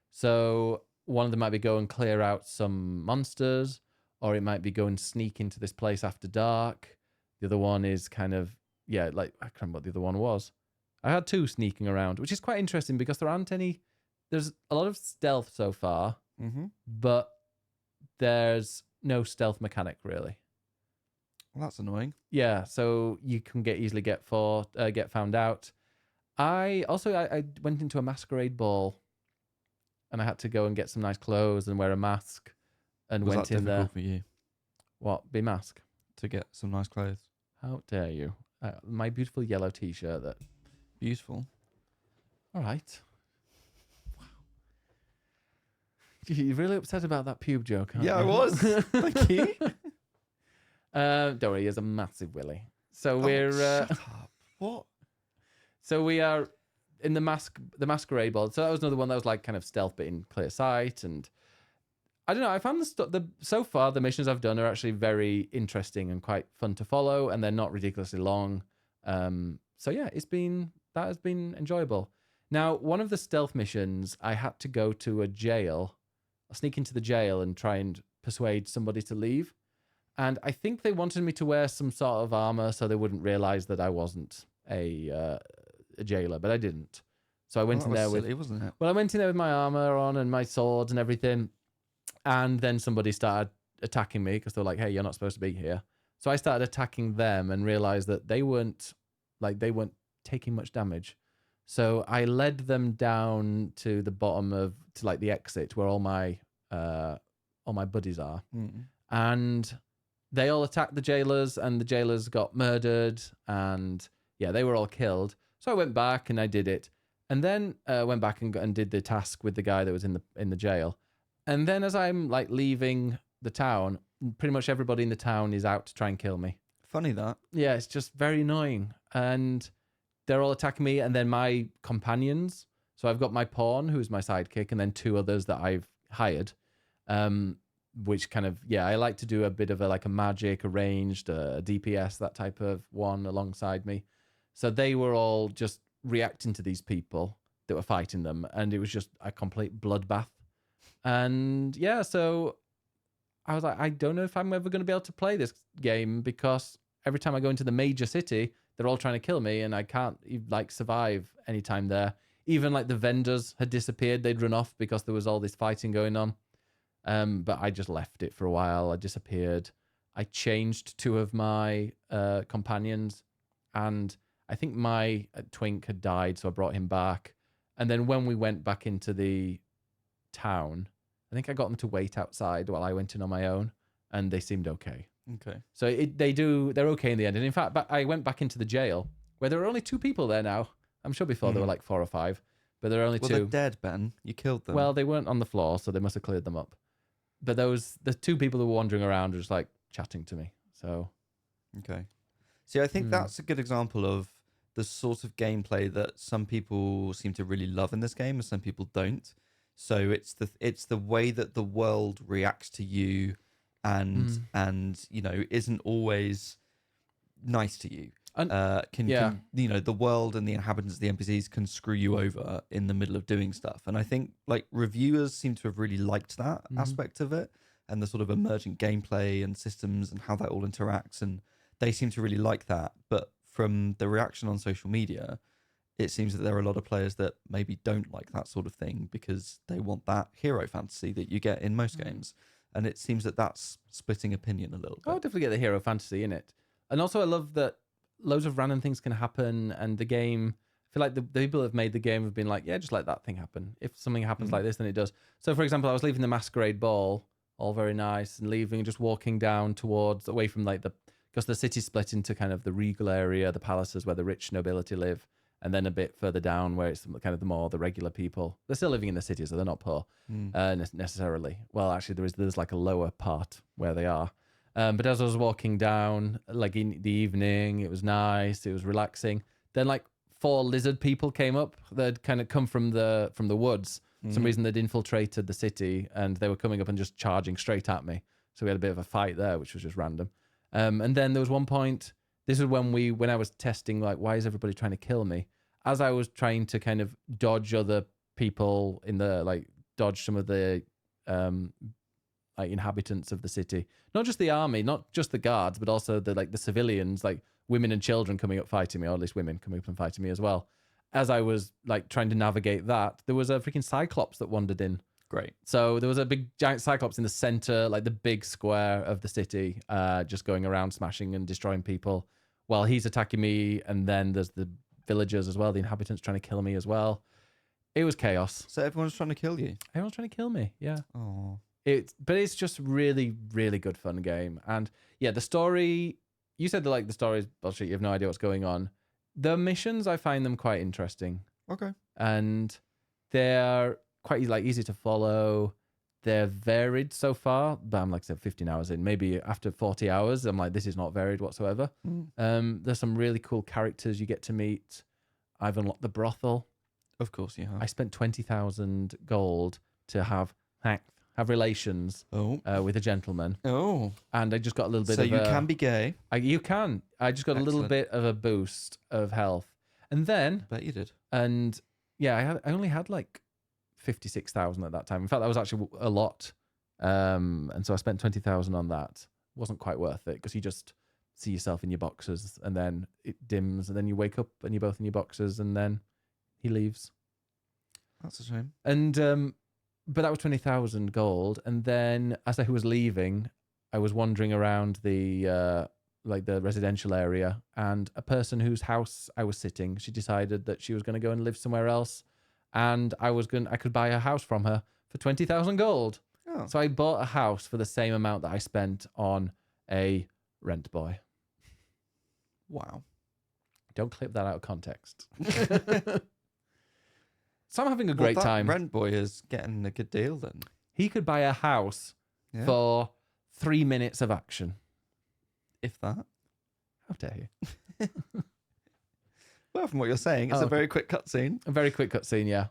So one of them might be go and clear out some monsters, or it might be go and sneak into this place after dark. The other one is kind of, I can't remember what the other one was. I had 2 sneaking around, which is quite interesting because there's a lot of stealth so far, but there's no stealth mechanic really. Well, that's annoying. Yeah, so you can easily get found out. I went into a masquerade ball, and I had to go and get some nice clothes and wear a mask, and Was went that in there. difficult for you What? Be mask? to get some nice clothes? How dare you? My beautiful yellow t-shirt. That Beautiful. all right. Wow. You're really upset about that pube joke, aren't you? I was. Thank you. Don't worry, he has a massive willy. So we're Shut up. What? so we are in the masquerade ball. So that was another one that was like kind of stealth but in clear sight, and I don't know. I found so far the missions I've done are actually very interesting and quite fun to follow, and they're not ridiculously long. So yeah, that has been enjoyable. Now, one of the stealth missions, I had to go to a jail, sneak into the jail and try and persuade somebody to leave. And I think they wanted me to wear some sort of armor so they wouldn't realize that I wasn't a jailer, but I didn't. So I went in there silly, wasn't it? Well, I went in there with my armor on and my swords and everything. And then somebody started attacking me because they were like, "Hey, you're not supposed to be here." So I started attacking them and realized that they weren't taking much damage. So I led them down to the bottom to like the exit where all my buddies are, and they all attacked the jailers, and the jailers got murdered, and yeah, they were all killed. So I went back and I did it, and then went back and did the task with the guy that was in the jail, and then as I'm like leaving the town, pretty much everybody in the town is out to try and kill me. Funny that. Yeah, it's just very annoying, and they're all attacking me, and then my companions. So I've got my pawn, who's my sidekick, and then 2 others that I've hired. Which kind of, I like to do a bit of a magic, a ranged, a DPS, that type of one alongside me. So they were all just reacting to these people that were fighting them, and it was just a complete bloodbath. And so I was like, I don't know if I'm ever going to be able to play this game, because every time I go into the major city, they're all trying to kill me, and I can't survive anytime there. Even like the vendors had disappeared; they'd run off because there was all this fighting going on. But I just left it for a while. I disappeared. I changed 2 of my companions, and I think my twink had died, so I brought him back. And then when we went back into the town, I think I got them to wait outside while I went in on my own, and they seemed okay. Okay. So they're okay in the end. And in fact, I went back into the jail where there were only 2 people there now. I'm sure before there were like 4 or 5, but there are only 2. They're dead, Ben. You killed them. Well, they weren't on the floor, so they must have cleared them up. But the 2 people who were wandering around were just like chatting to me. So, okay. See, I think that's a good example of the sort of gameplay that some people seem to really love in this game, and some people don't. So it's the way that the world reacts to you, and isn't always nice to you. Can the world and the inhabitants, the NPCs, can screw you over in the middle of doing stuff. And I think like reviewers seem to have really liked that aspect of it, and the sort of emergent gameplay and systems and how that all interacts, and they seem to really like that. But from the reaction on social media, it seems that there are a lot of players that maybe don't like that sort of thing, because they want that hero fantasy that you get in most games. And it seems that that's splitting opinion a little bit. I'll definitely get the hero fantasy in it. And also I love that loads of random things can happen, and the game, I feel like the people who have made the game have been like, yeah, just let that thing happen. If something happens like this, then it does. So for example, I was leaving the masquerade ball, all very nice, and leaving, just walking down away from like because the city's split into kind of the regal area, the palaces where the rich nobility live, and then a bit further down where it's kind of the regular people. They're still living in the city, so they're not poor necessarily. Well, actually, there's like a lower part where they are. But as I was walking down, like in the evening, it was nice, it was relaxing. Then like 4 lizard people came up that had kind of come from the woods. For some reason they'd infiltrated the city, and they were coming up and just charging straight at me. So we had a bit of a fight there, which was just random. And then there was one point, this is when I was testing, like, why is everybody trying to kill me? As I was trying to kind of dodge other people dodge some of the inhabitants of the city, not just the army, not just the guards, but also the civilians, like women and children coming up fighting me, or at least women coming up and fighting me as well. As I was like trying to navigate that, there was a freaking cyclops that wandered in. Great. So there was a big giant cyclops in the center, like the big square of the city, just going around smashing and destroying people while he's attacking me. And then there's the villagers as well, the inhabitants trying to kill me as well. It was chaos. So everyone's trying to kill you? Everyone's trying to kill me, yeah. Oh. But it's just really, really good fun game. And yeah, the story, you said that like the story is bullshit, you have no idea what's going on. The missions, I find them quite interesting. Okay. And they're quite easy to follow. They're varied so far, but I'm like I said, 15 hours in. Maybe after 40 hours, I'm like, this is not varied whatsoever. There's some really cool characters you get to meet. I've unlocked the brothel. Of course you have. I spent 20,000 gold to have relations with a gentleman. Oh. And I just got a little bit so you can be gay. You can. I just got a little bit of a boost of health. And then... I bet you did. And yeah, I only had like 56,000 at that time. In fact, that was actually a lot. And so I spent 20,000 on that. Wasn't quite worth it, because you just see yourself in your boxers, and then it dims, and then you wake up and you're both in your boxers, and then he leaves. That's a shame. And... but that was 20,000 gold. And then as I was leaving, I was wandering around the like the residential area, and a person whose house I was sitting, she decided that she was going to go and live somewhere else, and I could buy a house from her for 20,000 gold. Oh. So I bought a house for the same amount that I spent on a rent boy. Wow. Don't clip that out of context. So I'm having a great time. Rent boy is getting a good deal then. He could buy a house for 3 minutes of action. If that. How dare you? Well, from what you're saying, it's a very quick cutscene. A very quick cutscene, yeah.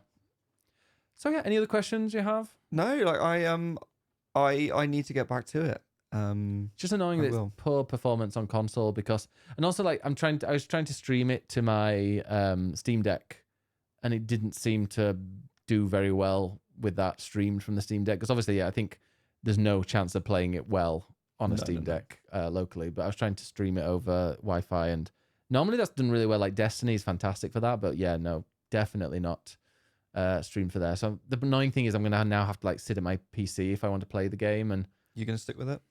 So yeah, any other questions you have? No, like I need to get back to it. Just annoying that it's poor performance on console and also like I was trying to stream it to my Steam Deck, and it didn't seem to do very well with that streamed from the Steam Deck, because obviously, I think there's no chance of playing it well on a Steam Deck locally, but I was trying to stream it over Wi-Fi, and normally that's done really well. Like Destiny is fantastic for that, but yeah, no, definitely not streamed for there. So the annoying thing is I'm going to now have to like sit at my PC if I want to play the game. And you're going to stick with it?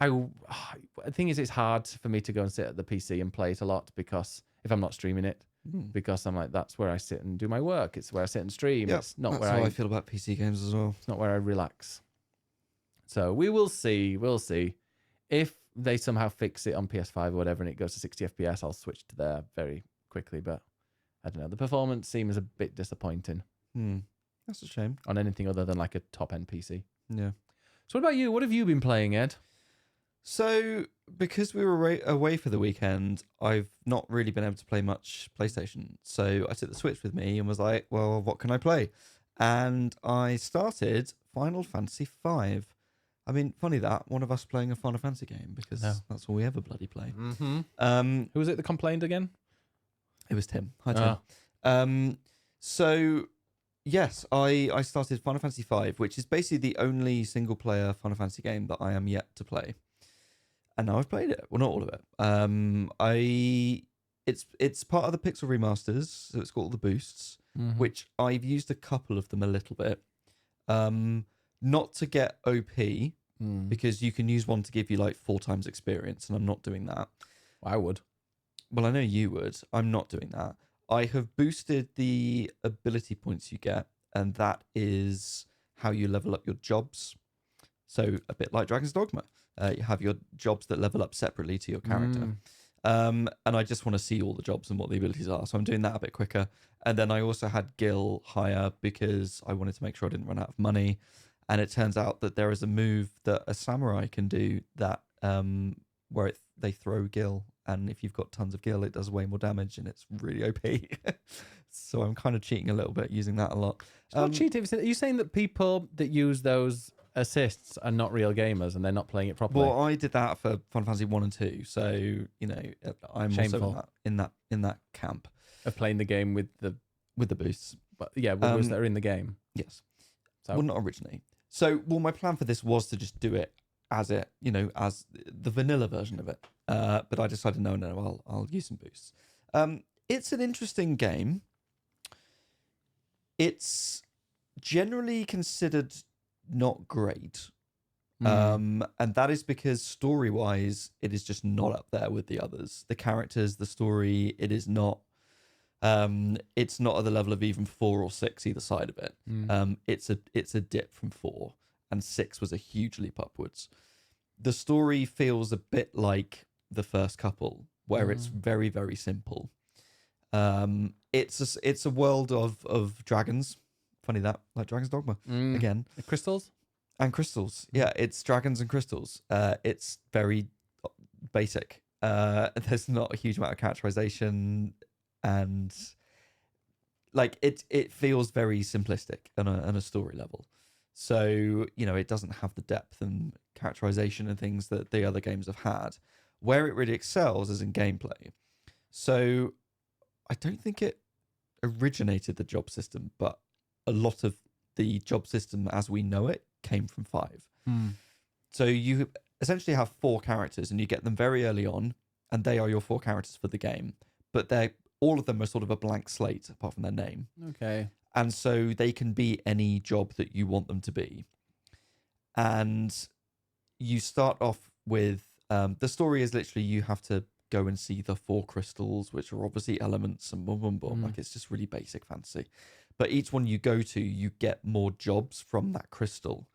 The thing is, it's hard for me to go and sit at the PC and play it a lot, because if I'm not streaming it, because I'm like, that's where I sit and do my work. It's where I sit and stream. Yep, it's not that's where how I feel about PC games as well. It's not where I relax. So we will see. We'll see. If they somehow fix it on PS5 or whatever and it goes to 60 FPS, I'll switch to there very quickly. But I don't know. The performance seems a bit disappointing. That's a shame. On anything other than like a top-end PC. Yeah. So what about you? What have you been playing, Ed? So, because we were away for the weekend, I've not really been able to play much PlayStation. So I took the Switch with me and was like, well, what can I play? And I started Final Fantasy V. I mean, funny that, one of us playing a Final Fantasy game, because that's all we ever bloody play. Mm-hmm. Who was it that complained again? It was Tim. Hi, Tim. So, yes, I started Final Fantasy V, which is basically the only single-player Final Fantasy game that I am yet to play. And now I've played it. Well, not all of it. It's part of the Pixel remasters, so it's got all the boosts, which I've used a couple of them a little bit. Not to get OP, because you can use one to give you like 4 times experience, and I'm not doing that. I would. Well, I know you would. I'm not doing that. I have boosted the ability points you get, and that is how you level up your jobs. So a bit like Dragon's Dogma. You have your jobs that level up separately to your character. And I just want to see all the jobs and what the abilities are. So I'm doing that a bit quicker. And then I also had Gil higher because I wanted to make sure I didn't run out of money. And it turns out that there is a move that a samurai can do that where they throw Gil. And if you've got tons of Gil, it does way more damage, and it's really OP. So I'm kind of cheating a little bit, using that a lot. It's not cheating. Are you saying that people that use those assists are not real gamers and they're not playing it properly? Well, I did that for Final Fantasy 1 and 2, so you know I'm Shameful. also in that camp of playing the game with the boosts. But yeah, with boosts that are in the game. Yes. So well, not originally. So, my plan for this was to just do it as as the vanilla version of it. But I decided no, I'll use some boosts. It's an interesting game. It's generally considered not great. And that is because story-wise, it is just not up there with the others. The characters, the story, it is not. It's not at the level of even 4 or 6 either side of it. It's a dip from 4, and 6 was a huge leap upwards. The story feels a bit like the first couple, where it's very, very simple. It's a world of dragons. Funny that, like Dragon's Dogma again. Crystals? And crystals. Yeah, it's dragons and crystals. It's very basic. There's not a huge amount of characterization, and like it feels very simplistic on a story level. So, it doesn't have the depth and characterization and things that the other games have had. Where it really excels is in gameplay. So I don't think it originated the job system, but a lot of the job system as we know it came from 5. So you essentially have 4 characters, and you get them very early on, and they are your 4 characters for the game. But all of them are sort of a blank slate apart from their name. Okay. And so they can be any job that you want them to be. And you start off with The story is literally you have to go and see the 4 crystals, which are obviously elements and boom, boom, boom. Like it's just really basic fantasy. But each one you go to, you get more jobs from that crystal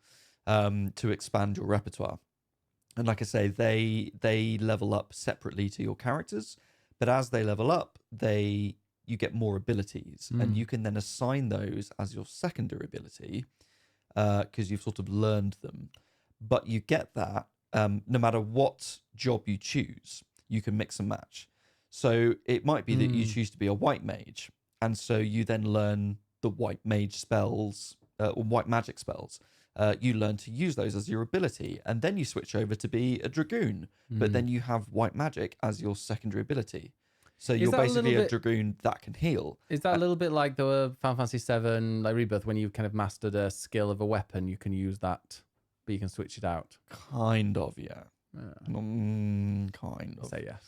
to expand your repertoire. And like I say, they level up separately to your characters, but as they level up, you get more abilities, and you can then assign those as your secondary ability because you've sort of learned them. But you get that no matter what job you choose, you can mix and match. So it might be that you choose to be a white mage, and so you then learn the white mage spells or white magic spells. You learn to use those as your ability, and then you switch over to be a dragoon. But then you have white magic as your secondary ability. So you're basically a dragoon that can heal. Is that a little bit like the Final Fantasy VII like Rebirth, when you've kind of mastered a skill of a weapon, you can use that, but you can switch it out? Kind of, yeah. Kind of. Say yes.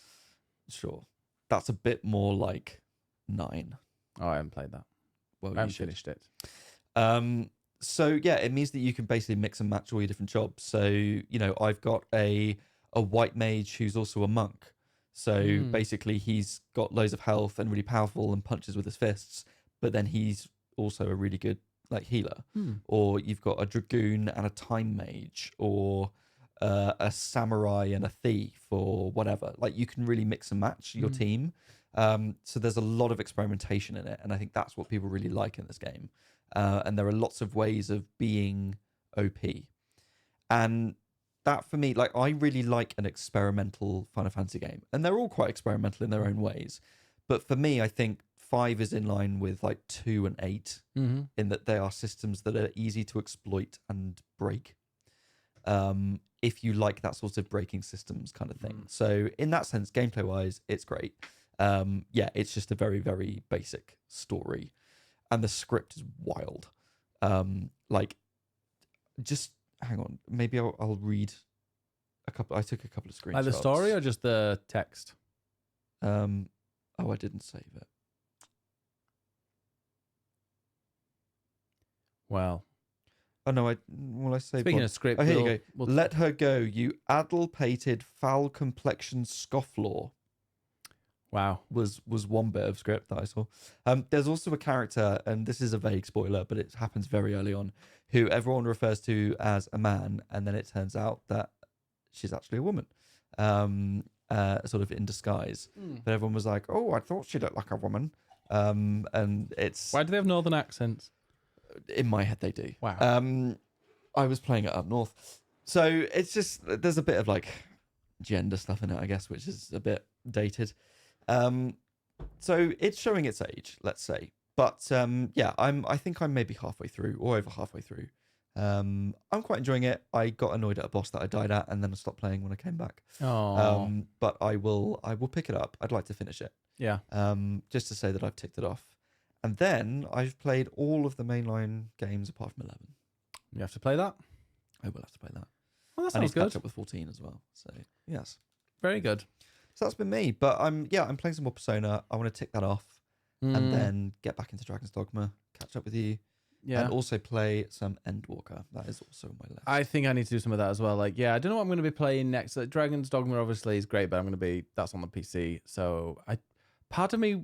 Sure. That's a bit more like 9. Oh, I haven't played that. Well, I haven't finished it. So yeah, it means that you can basically mix and match all your different jobs. So, you know, I've got a white mage who's also a monk. So basically he's got loads of health and really powerful and punches with his fists, but then he's also a really good like healer. Or you've got a dragoon and a time mage, or a samurai and a thief, or whatever. Like you can really mix and match your team. So there's a lot of experimentation in it, and I think that's what people really like in this game. And there are lots of ways of being OP. And that for me, like I really like an experimental Final Fantasy game, and they're all quite experimental in their own ways. But for me, I think 5 is in line with like 2 and 8 in that they are systems that are easy to exploit and break. If you like that sort of breaking systems kind of thing. So in that sense, gameplay wise, it's great. Yeah, it's just a very, very basic story. And the script is wild. Like, just hang on. Maybe I'll read a couple. I took a couple of screenshots. Like the story or just the text? Oh, I didn't save it. Well. Oh no, I saved. Speaking one. of script, oh, here you go. Let her go, you addle-pated, foul-complexioned scofflaw. Wow. Was one bit of script that I saw. There's also a character, and this is a vague spoiler, but it happens very early on, who everyone refers to as a man, and then it turns out that she's actually a woman, sort of in disguise. But everyone was like, "Oh, I thought she looked like a woman," and it's. Why do they have northern accents? In my head, they do. Wow. I was playing it up north, so it's just there's a bit of like gender stuff in it, I guess, which is a bit dated. So it's showing its age, let's say. But yeah, I think I'm maybe halfway through or over halfway through. I'm quite enjoying it. I got annoyed at a boss that I died at, and then I stopped playing when I came back. But I will pick it up. I'd like to finish it. Yeah. Just to say that I've ticked it off. And then I've played all of the mainline games apart from 11. You have to play that? I will have to play that. Well, that I need sounds to good. catch up with 14 as well. So yes. Very good. So that's been me. But I'm playing some more Persona. I want to tick that off and then get back into Dragon's Dogma, catch up with you. Yeah. And also play some Endwalker. That is also on my list. I think I need to do some of that as well. Like, yeah, I don't know what I'm going to be playing next. Like, Dragon's Dogma obviously is great, but that's on the PC. So part of me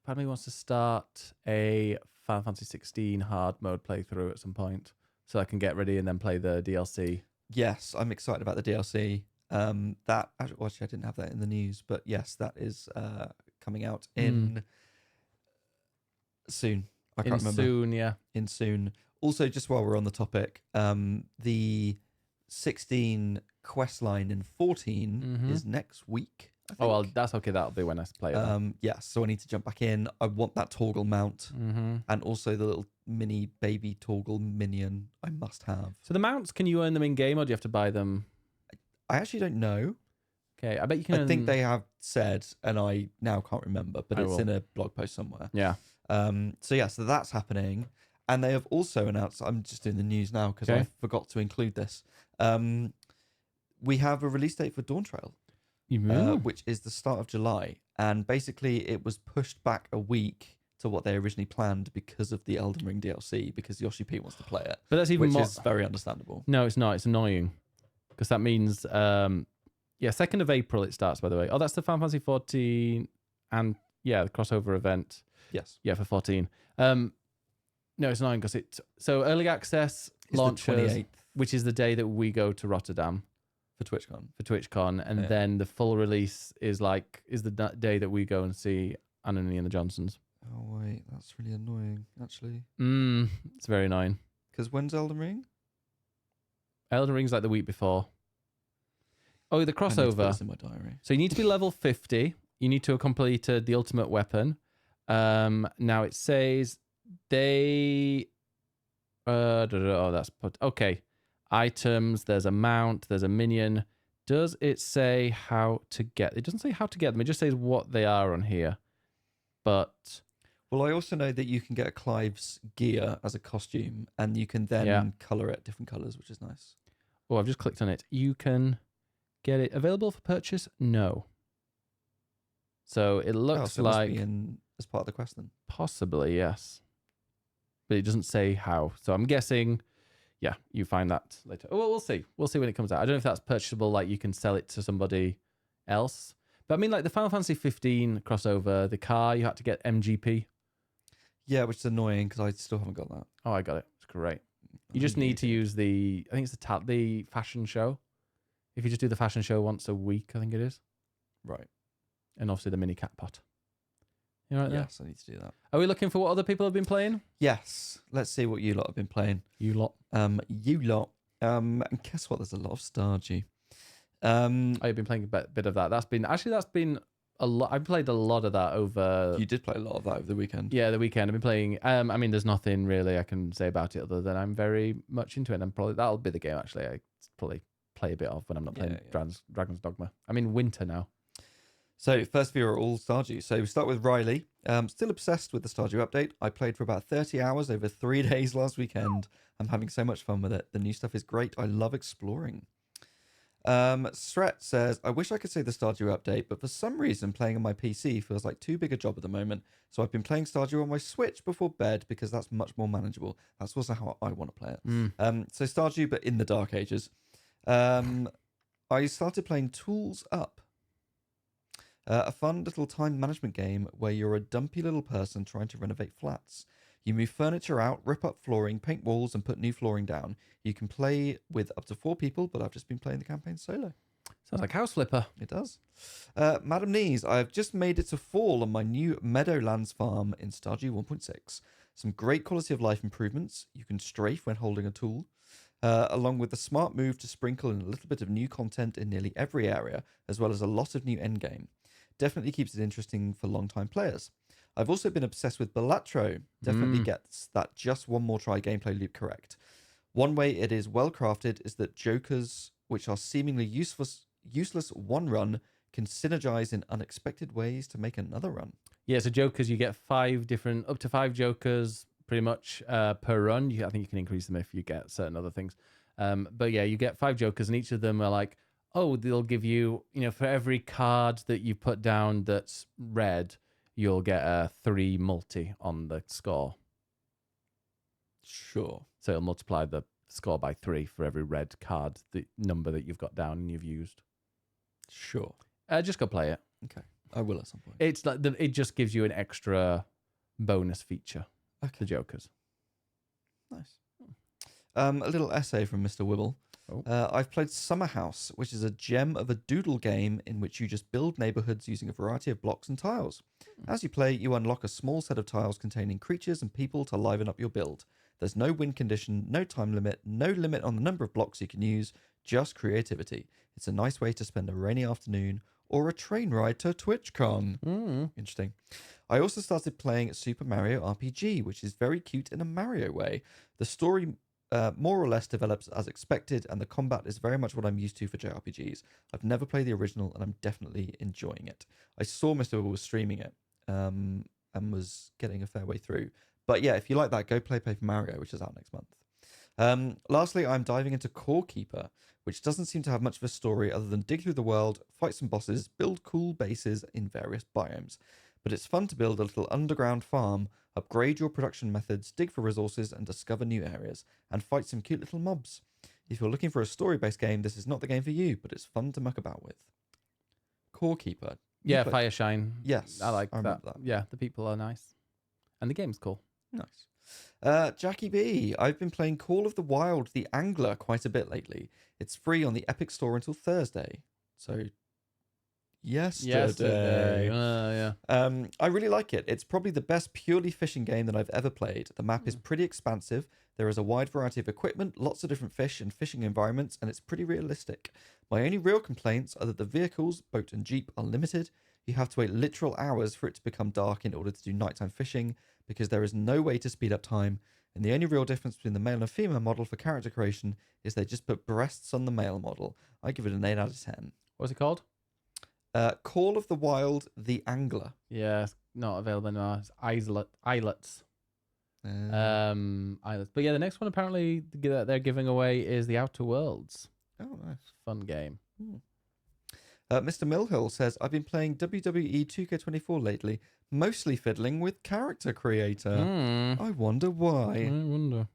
wants to start a Final Fantasy 16 hard mode playthrough at some point so I can get ready and then play the DLC. Yes, I'm excited about the DLC. That actually, I didn't have that in the news, but yes, that is coming out in soon. I can't remember. Soon, yeah. In soon. Also, just while we're on the topic, the 16 quest line in 14 is next week. Oh, well, that's okay. That'll be when I play it. Yeah, so I need to jump back in. I want that Torgal mount and also the little mini baby Torgal minion I must have. So the mounts, can you earn them in game or do you have to buy them? I actually don't know. Okay, I bet you can. I think they have said, and I now can't remember, but it's in a blog post somewhere. Yeah. So that's happening. And they have also announced, I'm just doing the news now because I forgot to include this. We have a release date for Dawn Trail. Which is the start of July. And basically it was pushed back a week to what they originally planned because of the Elden Ring DLC, because Yoshi P wants to play it. But that's even which is very understandable. No, it's not. It's annoying. Because that means 2nd of April it starts, by the way. Oh, that's the Final Fantasy 14 and the crossover event. Yes. Yeah, for 14. No, it's annoying because so early access It's launches, the 28th which is the day that we go to Rotterdam for TwitchCon. And then the full release is the day that we go and see Anthony and the Johnsons. Oh wait, that's really annoying, actually. It's very annoying. Because when's Elden Ring? Elden Ring's like the week before. Oh, the I need to put crossover. this in my diary. So you need to be level 50. You need to have completed the ultimate weapon. Now it says they. That's put. Okay. Items. There's a mount. There's a minion. Does it say how to get? It doesn't say how to get them. It just says what they are on here. But. Well, I also know that you can get Clive's gear as a costume, and you can then color it different colors, which is nice. Oh, I've just clicked on it. You can get it available for purchase. No. So it looks so it like must be as part of the quest then. Possibly, yes. But it doesn't say how. So I'm guessing, you find that later. Oh, well, we'll see. We'll see when it comes out. I don't know if that's purchasable, like you can sell it to somebody else. But I mean, like the Final Fantasy 15 crossover, the car, you had to get MGP. Yeah, which is annoying because I still haven't got that. Oh, I got it. It's great. You just need to use I think it's the fashion show. If you just do the fashion show once a week, I think it is. Right. And obviously the mini cat pot. You know right there? Yes, I need to do that. Are we looking for what other people have been playing? Yes. Let's see what you lot have been playing. You lot. And guess what? There's a lot of Stardew. I've been playing a bit of that. That's been a lot. I've played a lot of that over. You did play a lot of that over the weekend. Yeah, the weekend. I've been playing. I mean, there's nothing really I can say about it other than I'm very much into it. And probably that'll be the game actually. I probably play a bit of when I'm not playing Dragon's Dogma. I'm in winter now. So first view are all Stardew. So we start with Riley. Still obsessed with the Stardew update. I played for about 30 hours over 3 days last weekend. I'm having so much fun with it. The new stuff is great. I love exploring. Stret says, I wish I could say the Stardew update, but for some reason playing on my PC feels like too big a job at the moment. So I've been playing Stardew on my Switch before bed because that's much more manageable. That's also how I want to play it. So Stardew, but in the Dark Ages. I started playing Tools Up. A fun little time management game where you're a dumpy little person trying to renovate flats. You move furniture out, rip up flooring, paint walls, and put new flooring down. You can play with up to 4 people, but I've just been playing the campaign solo. Sounds like House Flipper. It does. Madam Knees, I have just made it to fall on my new Meadowlands farm in Stardew 1.6. Some great quality of life improvements. You can strafe when holding a tool. Along with the smart move to sprinkle in a little bit of new content in nearly every area, as well as a lot of new endgame. Definitely keeps it interesting for long-time players. I've also been obsessed with Balatro. Definitely gets that just one more try gameplay loop correct. One way it is well crafted is that jokers, which are seemingly useless one run, can synergize in unexpected ways to make another run. Yeah, so jokers, you get up to 5 jokers pretty much per run. I think you can increase them if you get certain other things. But yeah, you get 5 jokers and each of them are like, they'll give you, for every card that you put down that's red, you'll get a 3 multi on the score. Sure. So it'll multiply the score by 3 for every red card, the number that you've got down and you've used. Sure. Just go play it. Okay. I will at some point. It's like it just gives you an extra bonus feature. Okay. The jokers. Nice. A little essay from Mr. Wibble. I've played Summer House, which is a gem of a doodle game in which you just build neighborhoods using a variety of blocks and tiles. As you play, you unlock a small set of tiles containing creatures and people to liven up your build. There's no win condition, no time limit, no limit on the number of blocks you can use, just creativity. It's a nice way to spend a rainy afternoon or a train ride to TwitchCon. Interesting. I also started playing Super Mario RPG, which is very cute in a Mario way. The story more or less develops as expected, and the combat is very much what I'm used to for JRPGs. I've never played the original, and I'm definitely enjoying it. I saw Mr. Wibble was streaming it and was getting a fair way through. But yeah, if you like that, go play Paper Mario, which is out next month. Lastly, I'm diving into Core Keeper, which doesn't seem to have much of a story other than dig through the world, fight some bosses, build cool bases in various biomes. But it's fun to build a little underground farm, upgrade your production methods, dig for resources and discover new areas, and fight some cute little mobs. If you're looking for a story-based game, this is not the game for you, but it's fun to muck about with. Core Keeper. Yeah, Fireshine. Yes, I like I that. remember that. Yeah, the people are nice. And the game's cool. Nice. Jackie B. I've been playing Call of the Wild, the Angler, quite a bit lately. It's free on the Epic Store until Thursday. So, yesterday. Yeah. I really like it. It's probably the best purely fishing game that I've ever played. The map is pretty expansive. There is a wide variety of equipment, lots of different fish and fishing environments, and it's pretty realistic. My only real complaints are that the vehicles, boat and jeep, are limited. You have to wait literal hours for it to become dark in order to do nighttime fishing, because there is no way to speed up time. And the only real difference between the male and female model for character creation is they just put breasts on the male model. I give it an 8 out of 10. What's it called? Call of the Wild, the Angler. Yeah, it's not available anymore. It's Islets. Islets. But yeah, the next one apparently that they're giving away is the Outer Worlds. Oh, nice. Fun game. Mr. Millhill says, I've been playing WWE 2K24 lately, mostly fiddling with character creator. I wonder why. I wonder.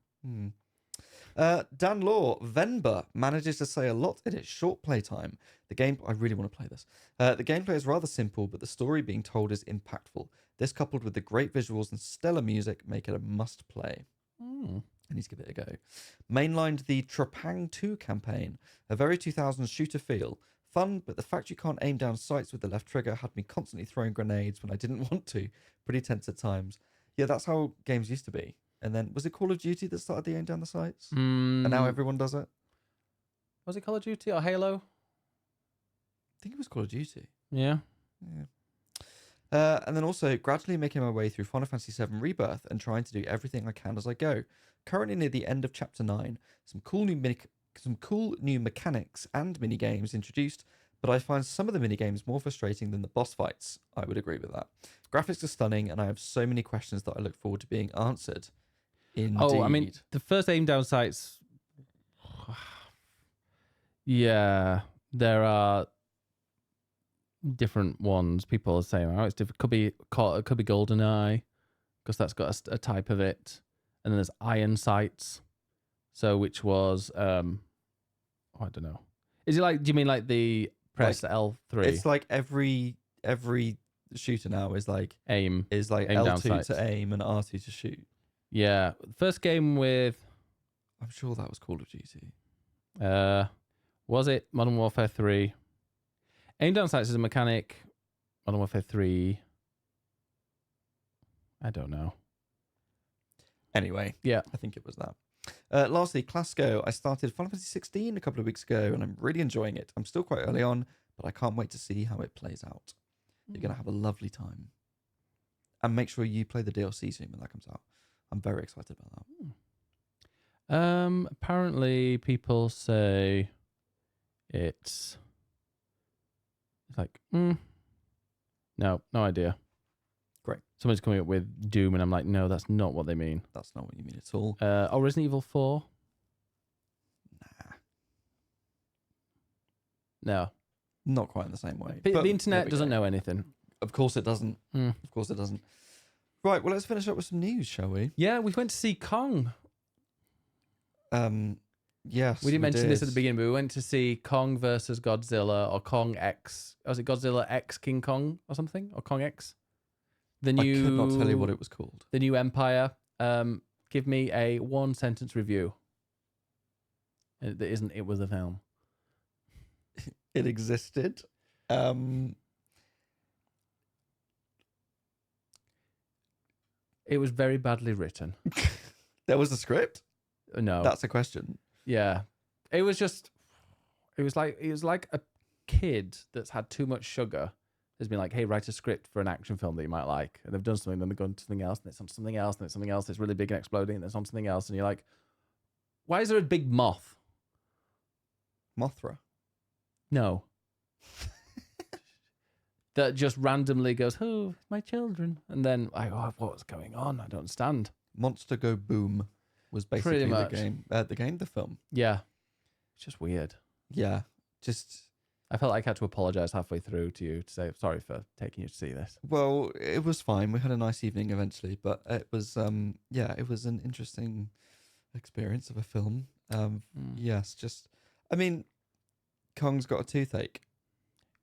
Dan Law, Venba manages to say a lot in its short playtime. I really want to play this. The gameplay is rather simple, but the story being told is impactful. This, coupled with the great visuals and stellar music, make it a must play. I need to give it a go. Mainlined the Trapang 2 campaign, a very 2000s shooter feel. Fun, but the fact you can't aim down sights with the left trigger had me constantly throwing grenades when I didn't want to. Pretty tense at times. Yeah, that's how games used to be. And then, was it Call of Duty that started the aim down the sights? And now everyone does it? Was it Call of Duty or Halo? I think it was Call of Duty. Yeah. And then also gradually making my way through Final Fantasy VII Rebirth and trying to do everything I can as I go. Currently near the end of Chapter 9. Some cool new mechanics and mini games introduced, but I find some of the mini games more frustrating than the boss fights. I would agree with that. Graphics are stunning, and I have so many questions that I look forward to being answered. Indeed. Oh, I mean, the first aim down sights. Yeah, there are different ones. People are saying, "Oh, it's different." It could be GoldenEye, because that's got a type of it, and then there's iron sights. So, which was I don't know. Is it like? Do you mean like the press L3? It's like every shooter now is like aim. Is like aim L2 to aim and R2 to shoot. Yeah, first game with. I'm sure that was Call of Duty. Was it Modern Warfare 3? Aim down sights is a mechanic. Modern Warfare 3. I don't know. Anyway, yeah, I think it was that. Lastly, Clasco. I started Final Fantasy 16 a couple of weeks ago, and I'm really enjoying it. I'm still quite early on, but I can't wait to see how it plays out. You're going to have a lovely time. And make sure you play the DLC soon when that comes out. I'm very excited about that. Apparently people say it's like, no idea. Great. Someone's coming up with Doom, and I'm like, no, that's not what they mean. That's not what you mean at all. Resident Evil 4? Nah. No. Not quite in the same way. But the internet doesn't know anything. Of course it doesn't. Of course it doesn't. Right, well, let's finish up with some news, shall we? Yeah, we went to see Kong. Yes, we didn't mention this at the beginning, but we went to see Kong versus Godzilla, or Kong X. Was it Godzilla X King Kong or something? Or Kong X? I could not tell you what it was called. The new Empire. Give me a 1-sentence review. It was a film. It existed. It was very badly written. There was a script? No. That's a question. Yeah. It was like a kid that's had too much sugar has been like, hey, write a script for an action film that you might like. And they've done something, then they've gone to something else, and it's on something else, and it's something else that's really big and exploding, and it's on something else. And you're like, why is there a big moth? Mothra? No. That just randomly goes, oh, my children. And then, what's going on? I don't understand. Monster Go Boom was basically the film. Yeah. It's just weird. Yeah. I felt like I had to apologize halfway through to you to say sorry for taking you to see this. Well, it was fine. We had a nice evening eventually, but it was it was an interesting experience of a film. Yes, just I mean, Kong's got a toothache.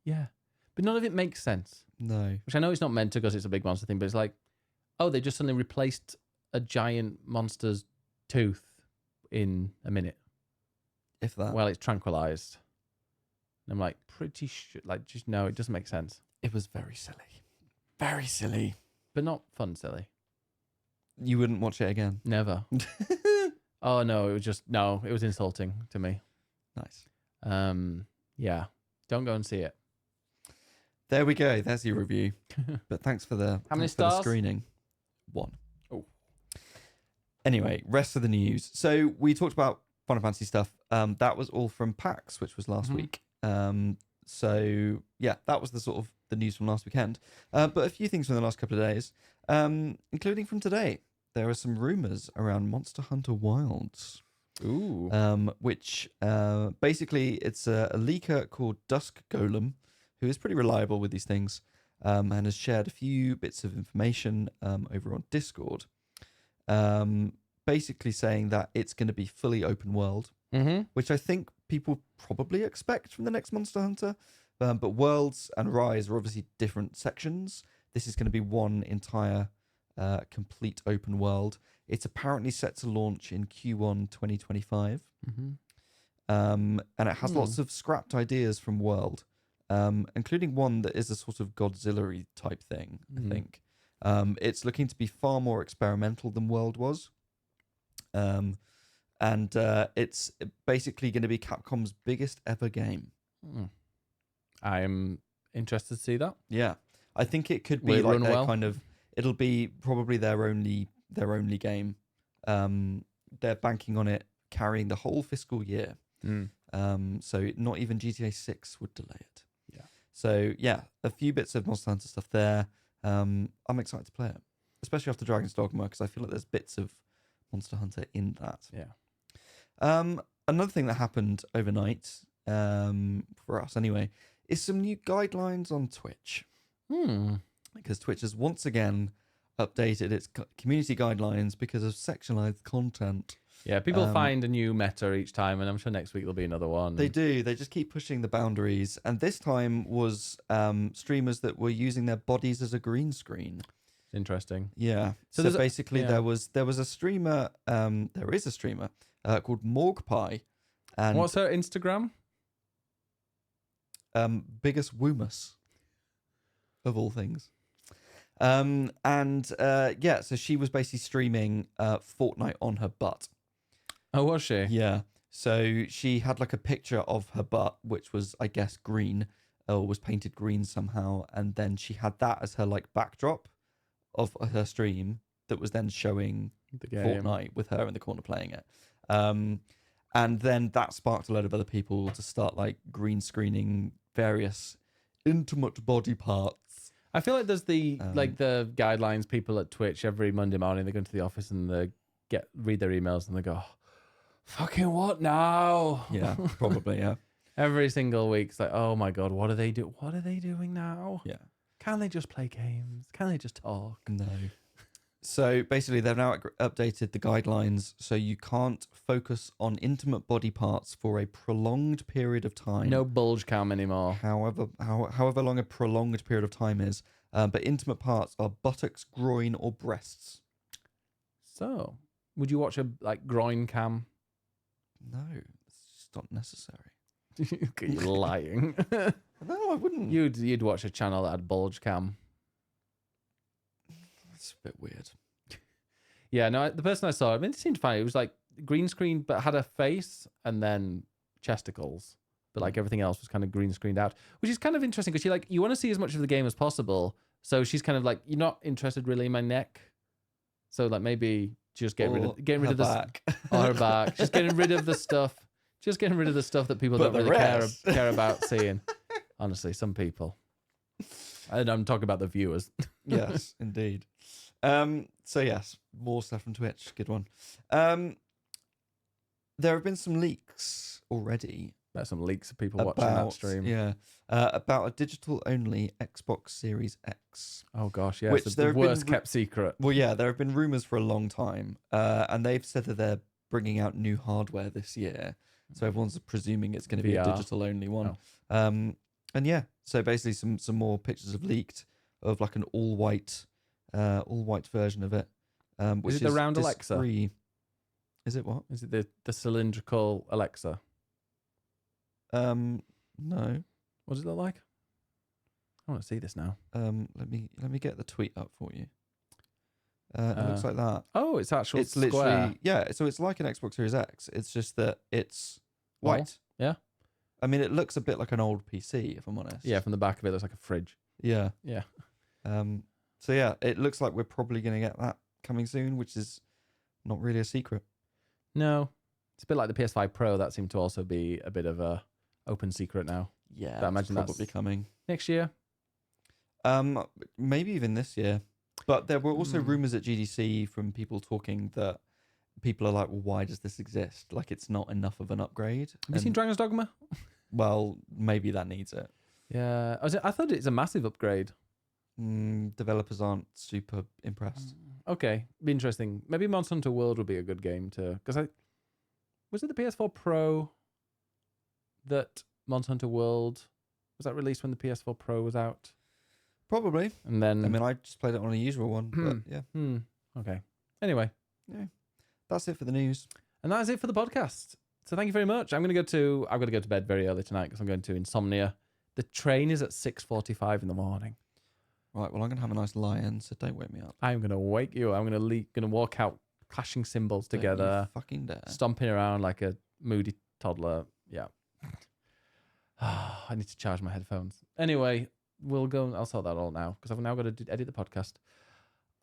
Yeah. But none of it makes sense. No. Which I know it's not meant to because it's a big monster thing, but it's like, oh, they just suddenly replaced a giant monster's tooth in a minute. If that. Well, it's tranquilized. And I'm like, pretty sure, like, just no, it doesn't make sense. It was very silly. Very silly. But not fun silly. You wouldn't watch it again? Never. Oh, no, it was just, no, it was insulting to me. Nice. Yeah. Don't go and see it. There we go. There's your review. But thanks for the How many for the stars? screening. 1. Oh. Anyway, rest of the news. So we talked about Final Fantasy stuff. That was all from PAX, which was last week. So yeah, that was the sort of the news from last weekend. But a few things from the last couple of days, including from today. There are some rumors around Monster Hunter Wilds. Ooh. Which basically it's a leaker called Dusk Golem, who is pretty reliable with these things, and has shared a few bits of information over on Discord, basically saying that it's going to be fully open world, which I think people probably expect from the next Monster Hunter. But Worlds and Rise are obviously different sections. This is going to be one entire complete open world. It's apparently set to launch in Q1 2025. And it has lots of scrapped ideas from World, including one that is a sort of Godzilla-y type thing, I think. It's looking to be far more experimental than World was. And it's basically going to be Capcom's biggest ever game. I'm interested to see that. Yeah. I think it could be like their well? It'll be probably their only game. They're banking on it carrying the whole fiscal year. So not even GTA 6 would delay it. Yeah. So yeah, a few bits of Monster Hunter stuff there. I'm excited to play it, especially after Dragon's Dogma, because I feel like there's bits of Monster Hunter in that. Yeah. Another thing that happened overnight, for us anyway, is some new guidelines on Twitch. Because Twitch has once again updated its community guidelines because of sexualized content. Yeah, people find a new meta each time, and I'm sure next week there'll be another one. They do. They just keep pushing the boundaries. And this time was streamers that were using their bodies as a green screen. Interesting. Yeah. So basically there was a streamer, there is a streamer called Morgpie. And what's her Instagram? Biggest Woomus of all things. So she was basically streaming Fortnite on her butt. Oh, was she? Yeah. So she had like a picture of her butt, which was, I guess, green, or was painted green somehow. And then she had that as her like backdrop of her stream that was then showing the game. Fortnite with her in the corner playing it. And then that sparked a load of other people to start like green screening various intimate body parts. I feel like there's the guidelines people at Twitch every Monday morning. They go into the office and they read their emails and they go, "Fucking what now?" Yeah, probably. Yeah. Every single week, it's like, "Oh my god, what are they do? What are they doing now? Yeah. Can they just play games? Can they just talk?" No. So basically, they've now updated the guidelines so you can't focus on intimate body parts for a prolonged period of time. No bulge cam anymore. However long a prolonged period of time is. But intimate parts are buttocks, groin, or breasts. So, would you watch a groin cam? No, it's just not necessary. You're lying. No, I wouldn't. You'd watch a channel that had bulge cam. It's a bit weird. Yeah, no, the person I saw, it seemed fine. It was like green screen, but had a face and then chesticles. But like everything else was kind of green screened out, which is kind of interesting because you want to see as much of the game as possible. So she's kind of like, you're not interested really in my neck. So like maybe just getting rid of the back. Or her back. Just getting rid of the stuff. Just getting rid of the stuff that people don't really care about seeing. Honestly, some people. And I'm talking about the viewers. Yes, indeed. So yes, more stuff from Twitch. Good one. There have been some leaks already. There's some leaks of people watching that stream. Yeah. About a digital-only Xbox Series X. Oh gosh, yes. Which the worst kept secret. Well, yeah, there have been rumors for a long time. And they've said that they're bringing out new hardware this year, so everyone's presuming it's going to be a VR. digital only one. Oh. And yeah, so basically some more pictures have leaked of like an all white version of it. Which Is it the round Alexa? free. Is it what? Is it the cylindrical Alexa? No. What does it look like? I want to see this now. Let me get the tweet up for you. It looks like that. Oh, it's actual It's square. literally so it's like an Xbox Series X. It's just that it's white. Yeah. I mean, it looks a bit like an old PC, if I'm honest. Yeah, from the back of it, it looks like a fridge. Yeah. Yeah. So yeah, it looks like we're probably going to get that coming soon, which is not really a secret. No, it's a bit like the PS5 Pro. That seemed to also be a bit of a open secret now. Yeah, I imagine that's probably that's coming next year. Maybe even this year. But there were also rumors at GDC from people talking that people are like, well, why does this exist? Like, it's not enough of an upgrade. Have you seen Dragon's Dogma? Well, maybe that needs it. Yeah, I thought it's a massive upgrade. Developers aren't super impressed. Okay, be interesting. Maybe Monster Hunter World would be a good game to, because was it the PS4 Pro that Monster Hunter World was that released when the PS4 Pro was out? Probably. And then I mean, I just played it on a usual one, but yeah. Okay. Anyway, yeah, that's it for the news, and that is it for the podcast. So thank you very much. I've got to go to bed very early tonight because I'm going to insomnia. The train is at 6:45 in the morning. Right. Well, I'm gonna have a nice lie-in, so don't wake me up. I'm gonna wake you up. I'm gonna walk out, clashing cymbals together, Don't you fucking dare. stomping around like a moody toddler. Yeah. I need to charge my headphones. Anyway, we'll go. I'll sort that all now because I've now got to edit the podcast.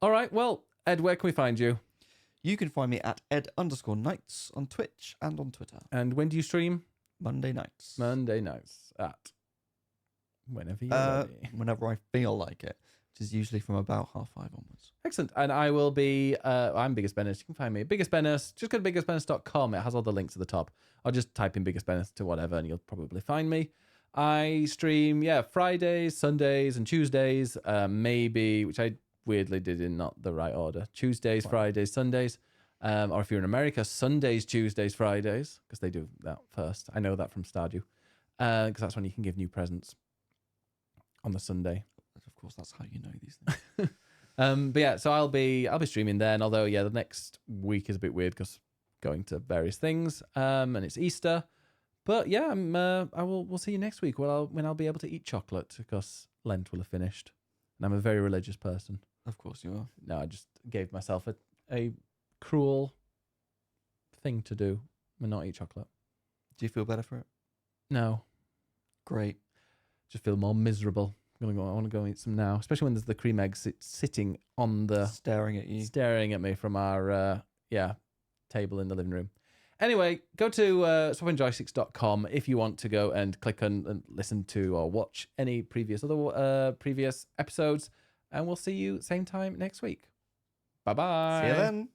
All right. Well, Ed, where can we find you? You can find me at ed_nights on Twitch and on Twitter. And when do you stream? Monday nights. Monday nights at whenever you're ready. Whenever I feel like it, which is usually from about 5:30 onwards. Excellent. And I will be, I'm Biggest Bennett. You can find me at Biggest Bennett. Just go to biggestbennett.com. It has all the links at the top. I'll just type in Biggest Bennett to whatever and you'll probably find me. I stream, Fridays, Sundays, and Tuesdays. Maybe, which I weirdly did in not the right order. Tuesdays, Fridays, Sundays. Or if you're in America, Sundays, Tuesdays, Fridays, because they do that first. I know that from Stardew. Because that's when you can give new presents on the Sunday. Of course, that's how you know these things. But yeah, so I'll be streaming then. Although the next week is a bit weird because going to various things. And it's Easter. But yeah, we'll see you next week when I'll be able to eat chocolate because Lent will have finished. And I'm a very religious person. Of course you are. No, I just gave myself a cruel thing to do and not eat chocolate. Do you feel better for it? No. Great. Just feel more miserable. I want to go eat some now, especially when there's the cream eggs sitting on the staring at you, staring at me from our table in the living room. Anyway, go to swappingjoysticks.com if you want to go and click on and listen to or watch any previous episodes, and we'll see you same time next week. Bye bye. See you then.